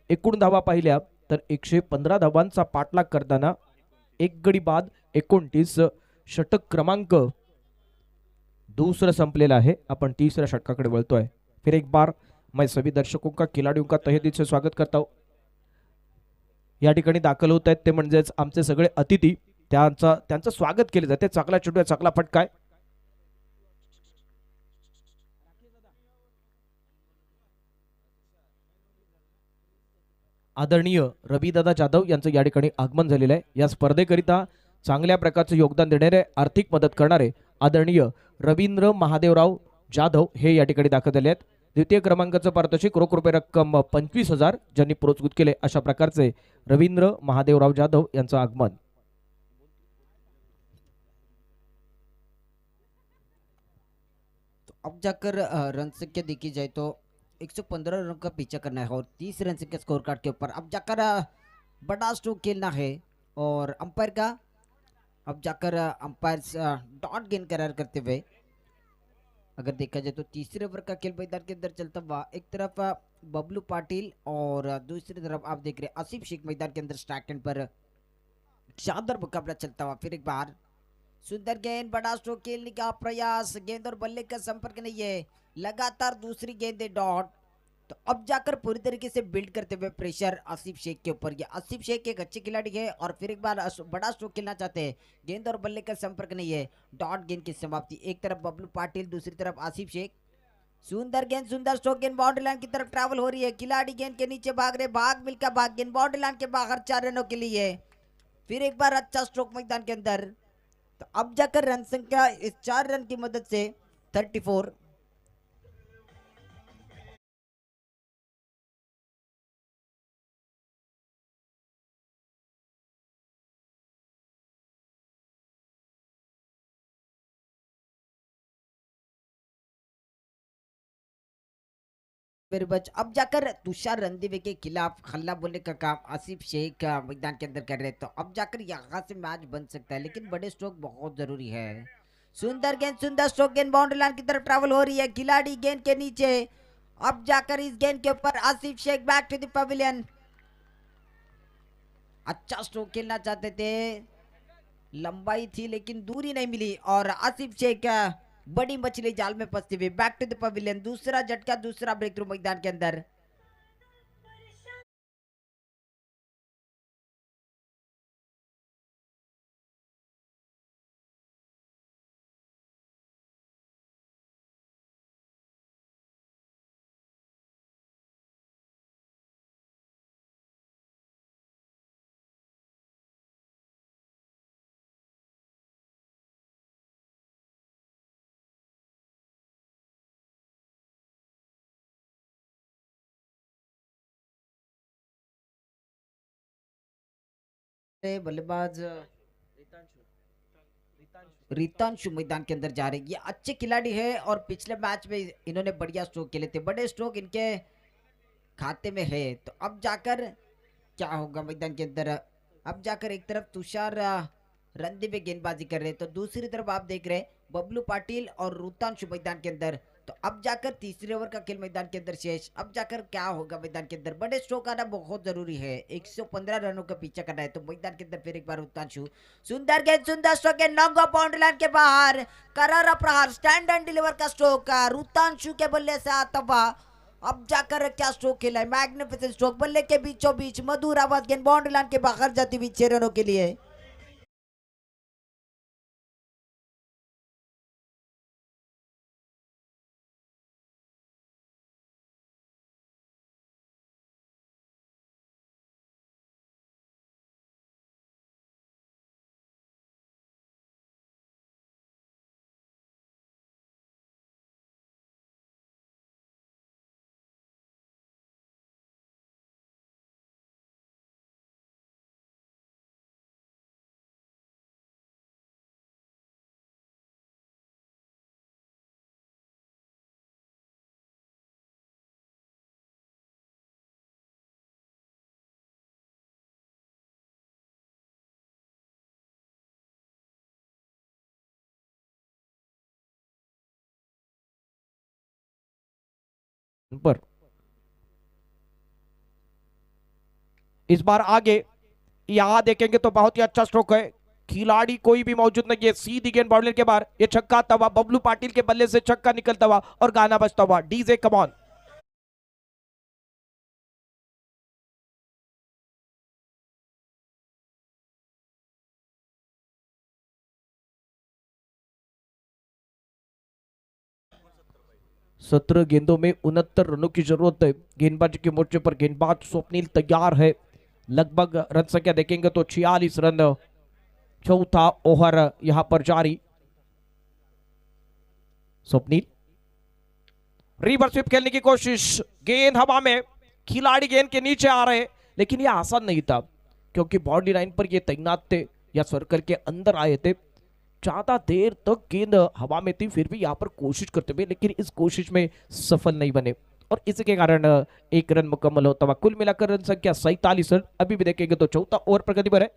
एकूण धावा पाहिल्या तर 115 धावांचा पाठलाग करताना एक गडी बाद 29 षटक क्रमांक दूसरा संपलेला आहे. आपण तीसऱ्या षटकाकडे वळतोय. फिर एक बार मैं सभी दर्शकों का खिलाड़ियों का तहे दिल से स्वागत करता हूं. या ठिकाणी दाखल होत आहेत ते म्हणजेच आमचे सगळे अतिथी, त्यांचं स्वागत केले जाते. चांगला चेंडू आहे, चांगला फटका आहे. आदरणीय रविदादा जाधव यांचं या ठिकाणी आगमन झालेलं आहे. या स्पर्धेकरिता चांगल्या प्रकारचे योगदान देणारे, आर्थिक मदत करणारे आदरणीय रवींद्र महादेवराव जाधव हे या ठिकाणी दाखल झाले आहेत. द्वितीय क्रमांकाचं पारितोषिक रोख रुपये रक्कम 25,000 ज्यांनी पुरस्कृत केले अशा प्रकारचे रवींद्र महादेवराव जाधव यांचं आगमन. तो अब जाकर रन संख्या देखी जाए तो 115 रन का पीछा करना है और 30 रन के स्कोर कार्ड के ऊपर अब जाकर बड़ा स्ट्रोक खेलना है और अंपायर का अब जाकर अंपायर डॉट गेन करार करते हुए अगर देखा जाए तो तीसरे ओवर का खेल मैदान के अंदर चलता हुआ एक तरफ बबलू पाटिल और दूसरी तरफ आप देख रहे आसिफ शेख मैदान के अंदर स्ट्राइक एंड पर शानदार मुकाबला चलता हुआ. फिर एक बार सुंदर गेंद, बड़ा स्ट्रोक खेलने का प्रयास, गेंद और बल्ले का संपर्क नहीं है, लगातार दूसरी गेंद डॉट. तो अब जाकर पूरी तरीके से बिल्ड करते हुए प्रेशर आसिफ शेख के ऊपर. ये आसिफ शेख एक अच्छे खिलाड़ी है और फिर एक बार बड़ा स्ट्रोक खेलना चाहते हैं. गेंद और बल्ले का संपर्क नहीं है, डॉट गेंद की समाप्ति. एक तरफ बबलू पाटिल, दूसरी तरफ आसिफ शेख. सुंदर गेंद, सुंदर स्ट्रोक, गेंद बाउंड्री लाइन की तरफ ट्रैवल हो रही है. खिलाड़ी गेंद के नीचे भाग रहे, भाग मिलकर भाग, गेंद बाउंड्री लाइन के बाहर 4 रनों के लिए. फिर एक बार अच्छा स्ट्रोक मैदान के अंदर. तो अब जाकर रन संख्या इस 4 रन की मदद से 34. अब जाकर तुषार रणदीवे के खिलाफ हल्ला बोलने का काम आसिफ शेख मैदान के अंदर कर रहे हैं. तो अब जाकर यहाँ से मैच बन सकता है, लेकिन बड़े स्ट्रोक बहुत जरूरी है. सुंदर गेंद, सुंदर स्ट्रोक, गेंद बाउंड्री लाइन की तरफ ट्रैवल हो रही है. खिलाड़ी गेंद के नीचे. अब जाकर इस गेंद के ऊपर Asif Sheikh back to the pavilion. अच्छा स्ट्रोक खेलना चाहते थे, लंबाई थी लेकिन दूरी नहीं मिली और आसिफ शेख बड़ी मछली जाल में फंसती हुई. Back to the pavilion. दूसरा झटका, दूसरा ब्रेक थ्रू मैदान के अंदर. बल्लेबाज रितांशु मैदान के अंदर जा रहे. ये अच्छे खिलाड़ी है और पिछले मैच में इन्होंने बढ़िया स्ट्रोक खेले थे, बड़े स्ट्रोक इनके खाते में है. तो अब जाकर क्या होगा मैदान के अंदर. अब जाकर एक तरफ तुषार रणदीवे गेंदबाजी कर रहे हैं, तो दूसरी तरफ आप देख रहे हैं बबलू पाटिल और रुतांशु मैदान के अंदर. तो अब जाकर तीसरे ओवर का खेल मैदान के अंदर शेष. अब जाकर क्या होगा मैदान के अंदर. बड़े स्ट्रोक आना बहुत जरूरी है, 115 रनों का पीछा करना है. तो मैदान के अंदर फिर एक बार रुतांशु. सुंदर गेंद, सुंदर स्ट्रोक, गेंद लॉन्ग ऑफ बाउंड्री लाइन के बाहर. करारा प्रहार, स्टैंड एंड डिलीवर का स्ट्रोक रुतांशु के बल्ले से आता हुआ. अब जाकर क्या स्ट्रोक खेला है, मैग्निफिसेंट स्ट्रोक, बल्ले के बीचों बीच मधुर आवाज, गेंद बाउंड्री लाइन के बाहर जाती हुई 6 रनों के लिए. पर इस बार आगे यहां देखेंगे तो बहुत ही अच्छा स्ट्रोक है, खिलाड़ी कोई भी मौजूद नहीं है, सीधी गेंद बाउंड्री के बाहर, ये छक्का आता हुआ, बबलू पाटिल के बल्ले से छक्का निकलता हुआ और गाना बजता हुआ, डीजे कमॉन। सत्रह गेंदों में 69 रनों की जरूरत है। गेंदबाजी के मोर्चे पर गेंदबाज स्वप्निल तैयार है। लगभग रन संख्या देखेंगे तो 46 रन। चौथा ओवर यहां पर जारी। स्वप्निल रिवर्स स्वीप खेलने की कोशिश, गेंद हवा में, खिलाड़ी गेंद के नीचे आ रहे, लेकिन यह आसान नहीं था क्योंकि बाउंड्री लाइन पर ये तैनात थे या सर्कल के अंदर आए थे। ज्यादा देर तक गेंद हवा में थी, फिर भी यहाँ पर कोशिश करते हुए, लेकिन इस कोशिश में सफल नहीं बने और इसके कारण एक रन मुकम्मल होता हुआ। कुल मिलाकर रन संख्या 47 रन। अभी भी देखेंगे तो चौथा ओवर प्रगति पर है।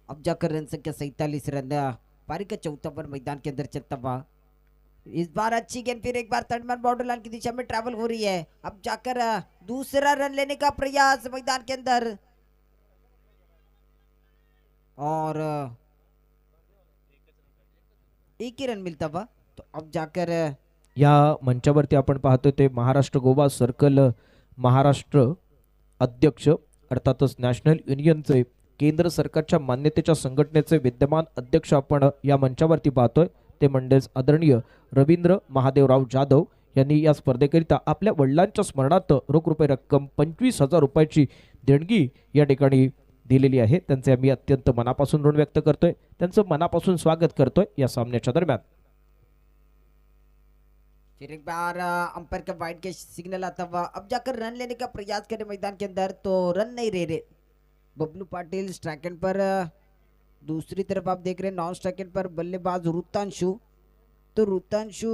अब जाकर रन संख्या 47 रन। पारी का चौथा ओवर मैदान के अंदर चलता हुआ। इस बार अच्छी गेंद फिर एक बार थर्ड बॉर्डर लाइन की दिशा में ट्रैवल हो रही है। अब जाकर दूसरा रन लेने का प्रयास मैदान के अंदर और एक ही रन मिलता हुआ। तो अब जाकर या मंचावरती आपण पाहतोय ते महाराष्ट्र गोवा सर्कल महाराष्ट्र अध्यक्ष अर्थातच नॅशनल युनियनचे केंद्र सरकारच्या मान्यतेच्या संघटनेचे विद्यमान अध्यक्ष आपण या मंचावरती पाहतोय, ते म्हणजेच आदरणीय रवींद्र महादेवराव जाधव यांनी या स्पर्धेकरिता आपल्या वडिलांच्या स्मरणार्थ रोख रुपये रक्कम 25,000 रुपयाची देणगी या ठिकाणी दिलेली आहे। त्यांचे आम्ही अत्यंत मनापासून ऋण व्यक्त करतोय, त्यांचं मनापासून स्वागत करतोय या सामन्याच्या दरम्यान। फिर एक बार अंपायर का वाइड के सिग्नल आता हुआ। अब जाकर रन लेने का प्रयास करे मैदान के अंदर, तो रन नहीं रह रहे। बबलू पाटिल स्ट्राइक एंड पर, दूसरी तरफ आप देख रहे हैं नॉन स्ट्राइक एंड पर बल्लेबाज रुतांशु। तो रुतांशु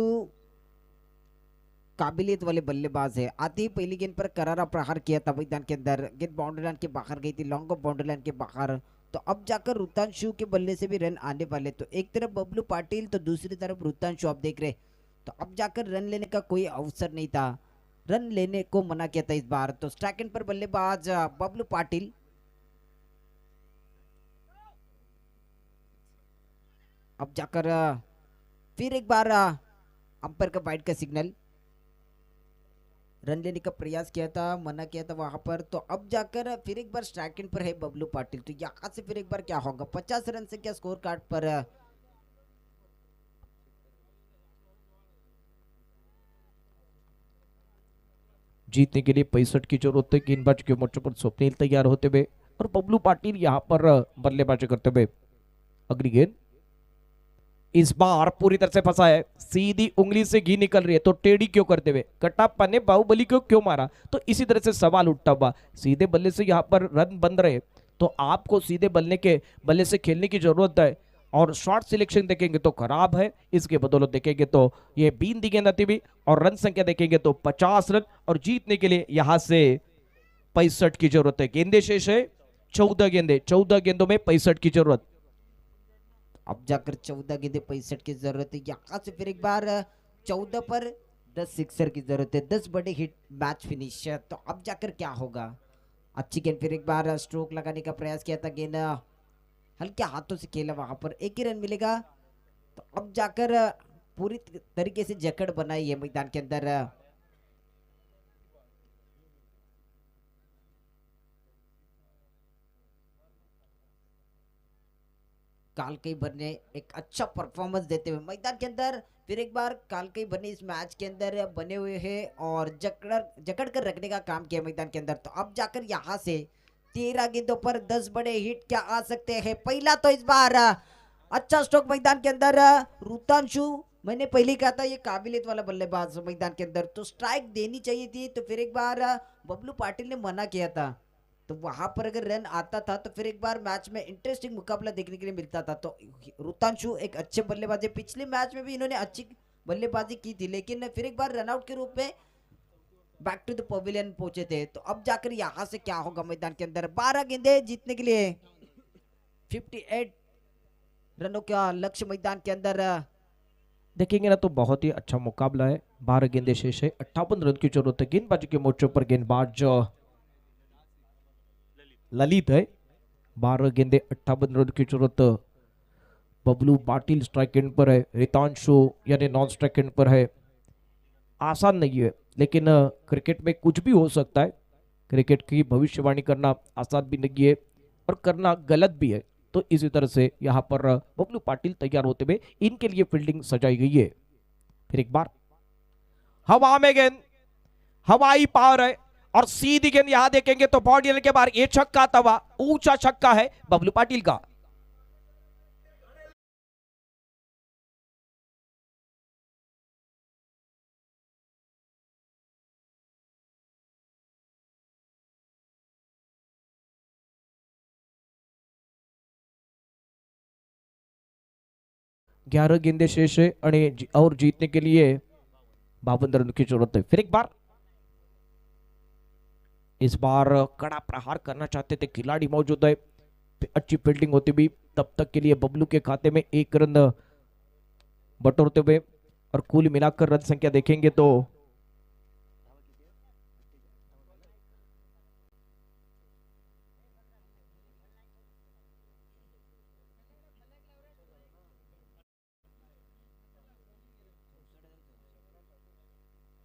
काबिलियत वाले बल्लेबाज है। आते ही पहली गेंद पर करारा प्रहार किया था मैदान के अंदर, गेंद बाउंड्री लाइन के बाहर गई थी, लॉन्ग ऑफ बाउंड्री लाइन के बाहर। तो अब जाकर रुतांशु के बल्ले से भी रन आने वाले। तो एक तरफ बबलू पाटिल तो दूसरी तरफ रुतांशु आप देख रहे। तो अब जाकर रन लेने का कोई अवसर नहीं था, रन लेने को मना किया था इस बार। तो स्ट्राइक एंड पर बल्लेबाज बबलू पाटिल। अब जाकर फिर एक बार अंपायर का वाइड का सिग्नल, रन लेने का प्रयास किया था, मना किया था वहां पर। तो अब जाकर फिर एक बार स्ट्राइक एंड पर है बबलू पाटिल। तो यहाँ से फिर एक बार क्या होगा, 50 रन से क्या स्कोर कार्ड पर जीतने के लिए 65 की जरूरत है। गेंदबाज के मोर्चे पर स्वप्निल तैयार होते हुए और बबलू पाटिल यहाँ पर बल्लेबाजी करते हुए। अगली गेंद इस बार पूरी तरह से फंसा है, सीधी उंगली से घी निकल रही है तो टेढ़ी क्यों करते हुए, कटप्पा ने बाहुबली को क्यों मारा। तो इसी तरह से सवाल उठता हुआ, सीधे बल्ले से यहाँ पर रन बन रहे तो आपको सीधे बल्ले से खेलने की जरूरत है और शॉर्ट सिलेक्शन देखेंगे तो खराब है। इसके बदौलत देखेंगे तो ये बीन दी गेंद आती हुई और रन संख्या देखेंगे तो 50 रन और जीतने के लिए यहां से 65 की जरूरत है। गेंदे शेष है 14 गेंदे, 14 गेंदों में 65 की जरूरत। अब जाकर 14 गेंदे 65 की जरूरत है। यहाँ से फिर एक बार 14 पर 10 सिक्सर की जरूरत है, 10 बड़े हिट मैच फिनिश। तो अब जाकर क्या होगा, अच्छी गेंद फिर एक बार स्ट्रोक लगाने का प्रयास किया था, गेंद हल्के हाथों से खेला, वहां पर एक ही रन मिलेगा। तो अब जाकर पूरी तरीके से जकड़ बनाई है मैदान के अंदर। कालकई भर ने एक अच्छा परफॉर्मेंस देते हुए मैदान के अंदर फिर एक बार कालकई भर ने इस मैच के अंदर बने हुए हैं और जकड़ कर रखने का काम किया मैदान के अंदर। तो अब जाकर यहाँ से 13 गेंदों पर 10 बड़े हिट क्या आ सकते हैं। पहला तो इस बार अच्छा स्ट्रोक मैदान के अंदर रुतांशु, मैंने पहले कहा था ये काबिलियत वाला बल्लेबाज मैदान के अंदर, तो स्ट्राइक देनी चाहिए थी। तो फिर एक बार बबलू पाटिल ने मना किया था, तो वहां पर अगर रन आता था तो फिर एक बार मैच में इंटरेस्टिंग मुकाबला देखने के लिए मिलता था। तो रुतांशु एक अच्छे बल्लेबाज है, पिछले मैच में भी इन्होंने अच्छी बल्लेबाजी की थी, लेकिन फिर एक बार रनआउट के रूप में बैक टू द पवेलियन पहुंचे थे। तो अब जाकर यहां से क्या होगा मैदान के अंदर, 12 गेंदे जीतने के लिए 58 रनों का लक्ष्य मैदान के अंदर। देखेंगे ना तो बहुत ही अच्छा मुकाबला है। 12 गेंदे शेष है, 58 रन की जरूरत है। गेंदबाजी के मोर्चे पर गेंदबाज ललित है। 12 गेंदे 58 रन की जरूरत। बबलू पाटिल स्ट्राइक एंड पर है, रितांशु यानी नॉन स्ट्राइक एंड पर है। आसान नहीं है, लेकिन क्रिकेट में कुछ भी हो सकता है। क्रिकेट की भविष्यवाणी करना आसान भी नहीं है और करना गलत भी है। तो इसी तरह से यहाँ पर बबलू पाटिल तैयार होते हुए इनके लिए फील्डिंग सजाई गई है। फिर एक बार हवा में गेंद, हवाई पार है और सीधी गेंद यहां देखेंगे तो बॉडी के बाहर। ये छक्का तवा, ऊंचा छक्का है बबलू पाटिल का। ग्यारह गेंदे शेष है और जीतने के लिए 52 रन की जरूरत है। फिर एक बार, इस बार कड़ा प्रहार करना चाहते थे खिलाड़ी मौजूद है। अच्छी फील्डिंग होती भी तब तक के लिए बबलू के खाते में 1 रन बटोरते हुए। और कुल मिलाकर रन संख्या देखेंगे तो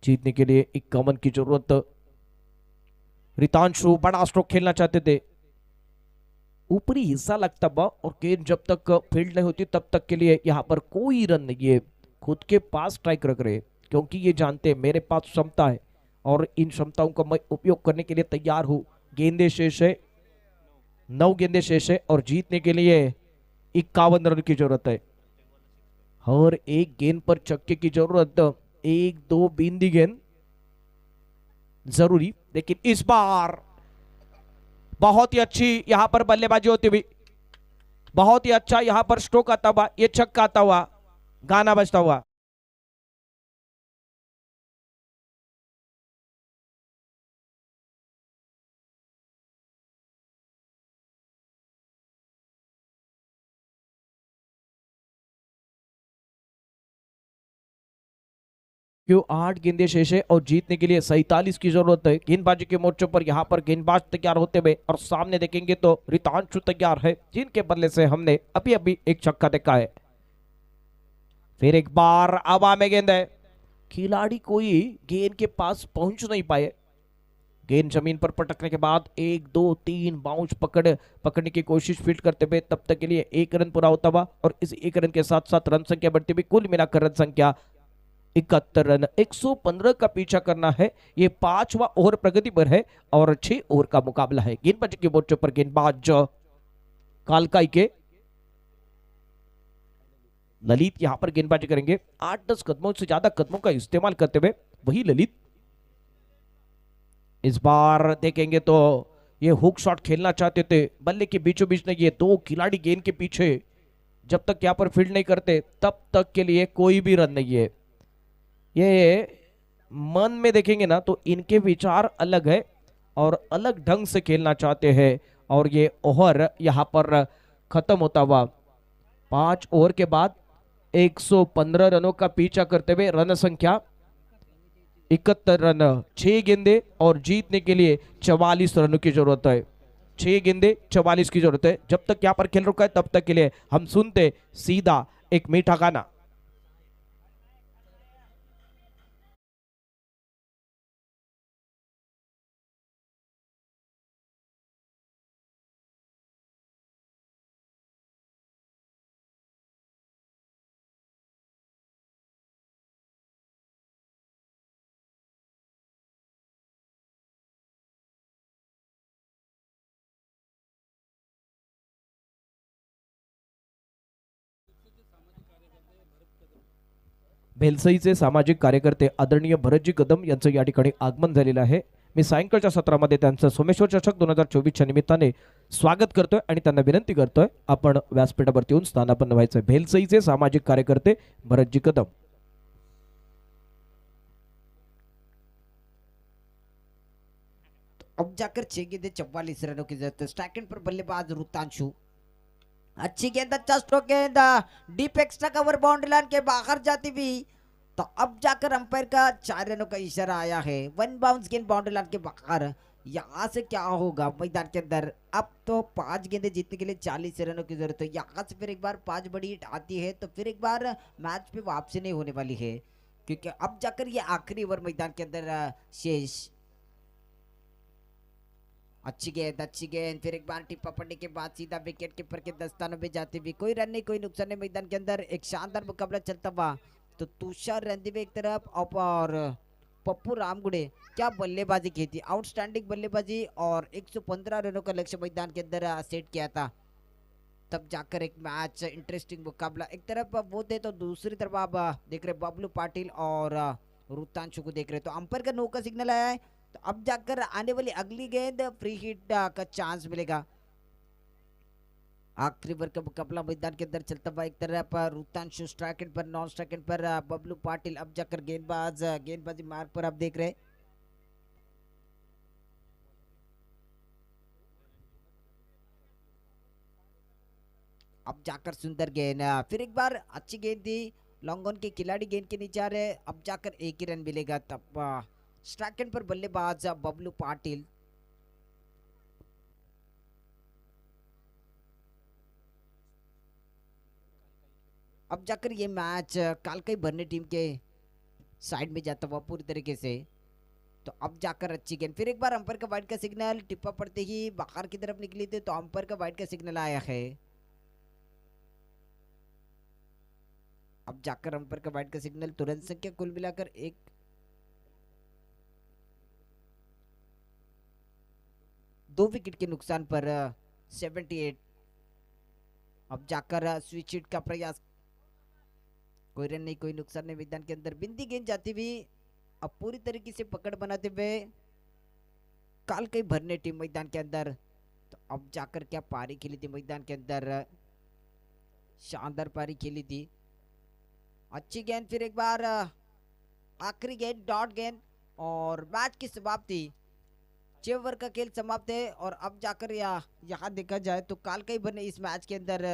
जीतने के लिए 51 की जरूरत। रितांशु बड़ा स्ट्रोक खेलना चाहते थे, ऊपरी हिस्सा लगता बा और गेंद जब तक फील्ड नहीं होती तब तक के लिए यहाँ पर कोई रन नहीं है। खुद के पास स्ट्राइक रख रहे, क्योंकि ये जानते हैं मेरे पास क्षमता है और इन क्षमताओं का मैं उपयोग करने के लिए तैयार हूं। गेंदे शेष है, 9 गेंदे शेष है और जीतने के लिए 51 रन की जरूरत है। और एक गेंद पर छक्के की जरूरत। 1-2 बिंदी गेंद जरूरी, लेकिन इस बार बहुत ही अच्छी यहां पर बल्लेबाजी होती हुई, बहुत ही अच्छा यहां पर स्ट्रोक आता हुआ, ये छक्का आता हुआ, गाना बजता हुआ। क्यों 8 गेंदे शेष है और जीतने के लिए 47 की जरूरत है। गेंदबाजी के मोर्चे पर यहाँ पर गेंदबाज तैयार होते हुए और सामने देखेंगे तो रितांशु तैयार है, जिनके बदले से हमने अभी अभी एक छक्का देखा है। फिर एक बार हवा में गेंद है, खिलाड़ी कोई गेंद के पास पहुंच नहीं पाए। गेंद जमीन पर पटकने के बाद 1-2-3 बाउंस पकड़ने की कोशिश फील्ड करते हुए तब तक के लिए 1 रन पूरा होता हुआ और इस 1 रन के साथ साथ रन संख्या बढ़ती हुई, कुल मिलाकर रन संख्या 71 रन। 115 का पीछा करना है। ये 5वां ओवर प्रगति पर है और 6 ओवर का मुकाबला है। गेंदबाजी के मोर्चे पर गेंदबाज कालकाई के ललित यहां पर गेंदबाजी करेंगे। 8-10 कदमों से ज्यादा कदमों का इस्तेमाल करते हुए वही ललित। इस बार देखेंगे तो ये हुक शॉट खेलना चाहते थे, बल्ले के बीचों बीच ने ये 2 खिलाड़ी गेंद के पीछे जब तक यहां पर फील्ड नहीं करते तब तक के लिए कोई भी रन नहीं है। ये मन में देखेंगे ना तो इनके विचार अलग है और अलग ढंग से खेलना चाहते हैं और ये ओवर यहां पर खत्म होता हुआ 5 ओवर के बाद 115 रनों का पीछा करते हुए रन संख्या 71 रन, 6 गेंदे और जीतने के लिए 44 रनों की जरूरत है। 6 गेंदे 44 की जरूरत है। जब तक यहाँ पर खेल रुका है तब तक के लिए हम सुनते सीधा एक मीठा गाना। भेलसईचे सामाजिक कार्यकर्ते आदरणीय भरतजी कदम यांचं या ठिकाणी आगमन झालेलं आहे। मी सायंकाळच्या सत्रामध्ये त्यांचं सोमेश्वर चषक 2024च्या निमित्ताने स्वागत करतोय आणि त्यांना विनंती करतोय आपण व्यासपीठावरती येऊन स्थानापन्न व्हायचंय। भेलसईचे सामाजिक कार्यकर्ते भरतजी कदम। अब जाकर 6 गेंदे 44 रनों की जरूरत है। स्ट्राइक एंड पर बल्लेबाज रुतांशु। अच्छी गेंद, अच्छा स्ट्रोक गेंद, deep extra cover boundary line के बाहर जाती हुई। तो अब जाकर अंपायर का 4 रनों का इशारा आया है। वन बाउंस गेंद बाउंड्री लाइन के बाहर। यहाँ से क्या होगा मैदान के अंदर? अब तो 5 गेंदें जीतने के लिए 40 रनों की जरूरत है। यहाँ से फिर एक बार 5 बड़ी हिट आती है तो फिर एक बार मैच पे वापसी नहीं होने वाली है, क्योंकि अब जाकर ये आखिरी ओवर मैदान के अंदर शेष। अच्छी गेंद फिर एक बार टिप्पा पड़ने के बाद सीधा विकेट कीपर के दस्तानों में जाती हुई। कोई रन नहीं, कोई नुकसान नहीं। मैदान के अंदर एक शानदार मुकाबला चलता हुआ। तो तुषार रणदीवे एक तरफ और पप्पू रामगुड़े क्या बल्लेबाजी की थी, आउटस्टैंडिंग बल्लेबाजी, और 115 रनों का लक्ष्य मैदान के अंदर सेट किया था। तब जाकर एक मैच इंटरेस्टिंग मुकाबला एक तरफ वो थे, तो दूसरी तरफ आप देख रहे बबलू पाटिल और रुतांशु को देख रहे। तो अंपायर का नो का सिग्नल आया है। तो अब जाकर आने वाली अगली गेंद फ्री हिट का चांस मिलेगा। आखिरी ओवर का मुकाबला मैदान के अंदर चलता हुआ। एक तरफ रुतांशु स्ट्राइक एंड पर, नॉन स्ट्राइक एंड पर बबलू पाटिल। अब जाकर गेंदबाजी मार्ग पर आप देख रहे। अब जाकर सुंदर गेंद, फिर एक बार अच्छी गेंद थी। लॉन्ग ऑन के खिलाड़ी गेंद के नीचे आ रहे। अब जाकर एक ही रन मिलेगा। तब स्ट्राइक एंड पर बल्लेबाज बबलू पाटिल। अब जाकर ये मैच कालकाई भरने टीम के साइड में जाता हुआ पूरी तरीके से। तो अब जाकर अच्छी गेंद, फिर एक बार अंपायर का वाइड का सिग्नल। टिप्पा पड़ते ही बाहर की तरफ निकली थी, तो अंपायर का वाइड का सिग्नल आया है। अब जाकर अंपायर का वाइड का सिग्नल। तुरंत संख्या कुल मिलाकर एक, दो विकेट के नुकसान पर 78। अब जाकर स्विच हिट का प्रयास। कोई रन नहीं, कोई नुकसान नहीं। मैदान के अंदर बिंदी गेंद जाती हुई। अब पूरी तरीके से पकड़ बनाते हुए काल कई भरने टीम मैदान के अंदर। तो अब जाकर क्या पारी खेली थी मैदान के अंदर, शानदार पारी खेली थी। अच्छी गेंद, फिर एक बार आखिरी गेंद डॉट गेंद, और मैच की समाप्ति। 6 ओवर का खेल समाप्त है। और अब जाकर यहाँ देखा जाए तो काल कई भरने इस मैच के अंदर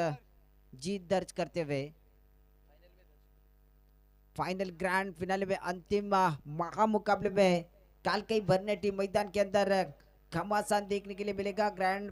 जीत दर्ज करते हुए फाइनल ग्रैंड फिनाले में अंतिम महा मुकाबले में काल कई भरने टीम मैदान के अंदर घमासान देखने के लिए मिलेगा। ग्रैंड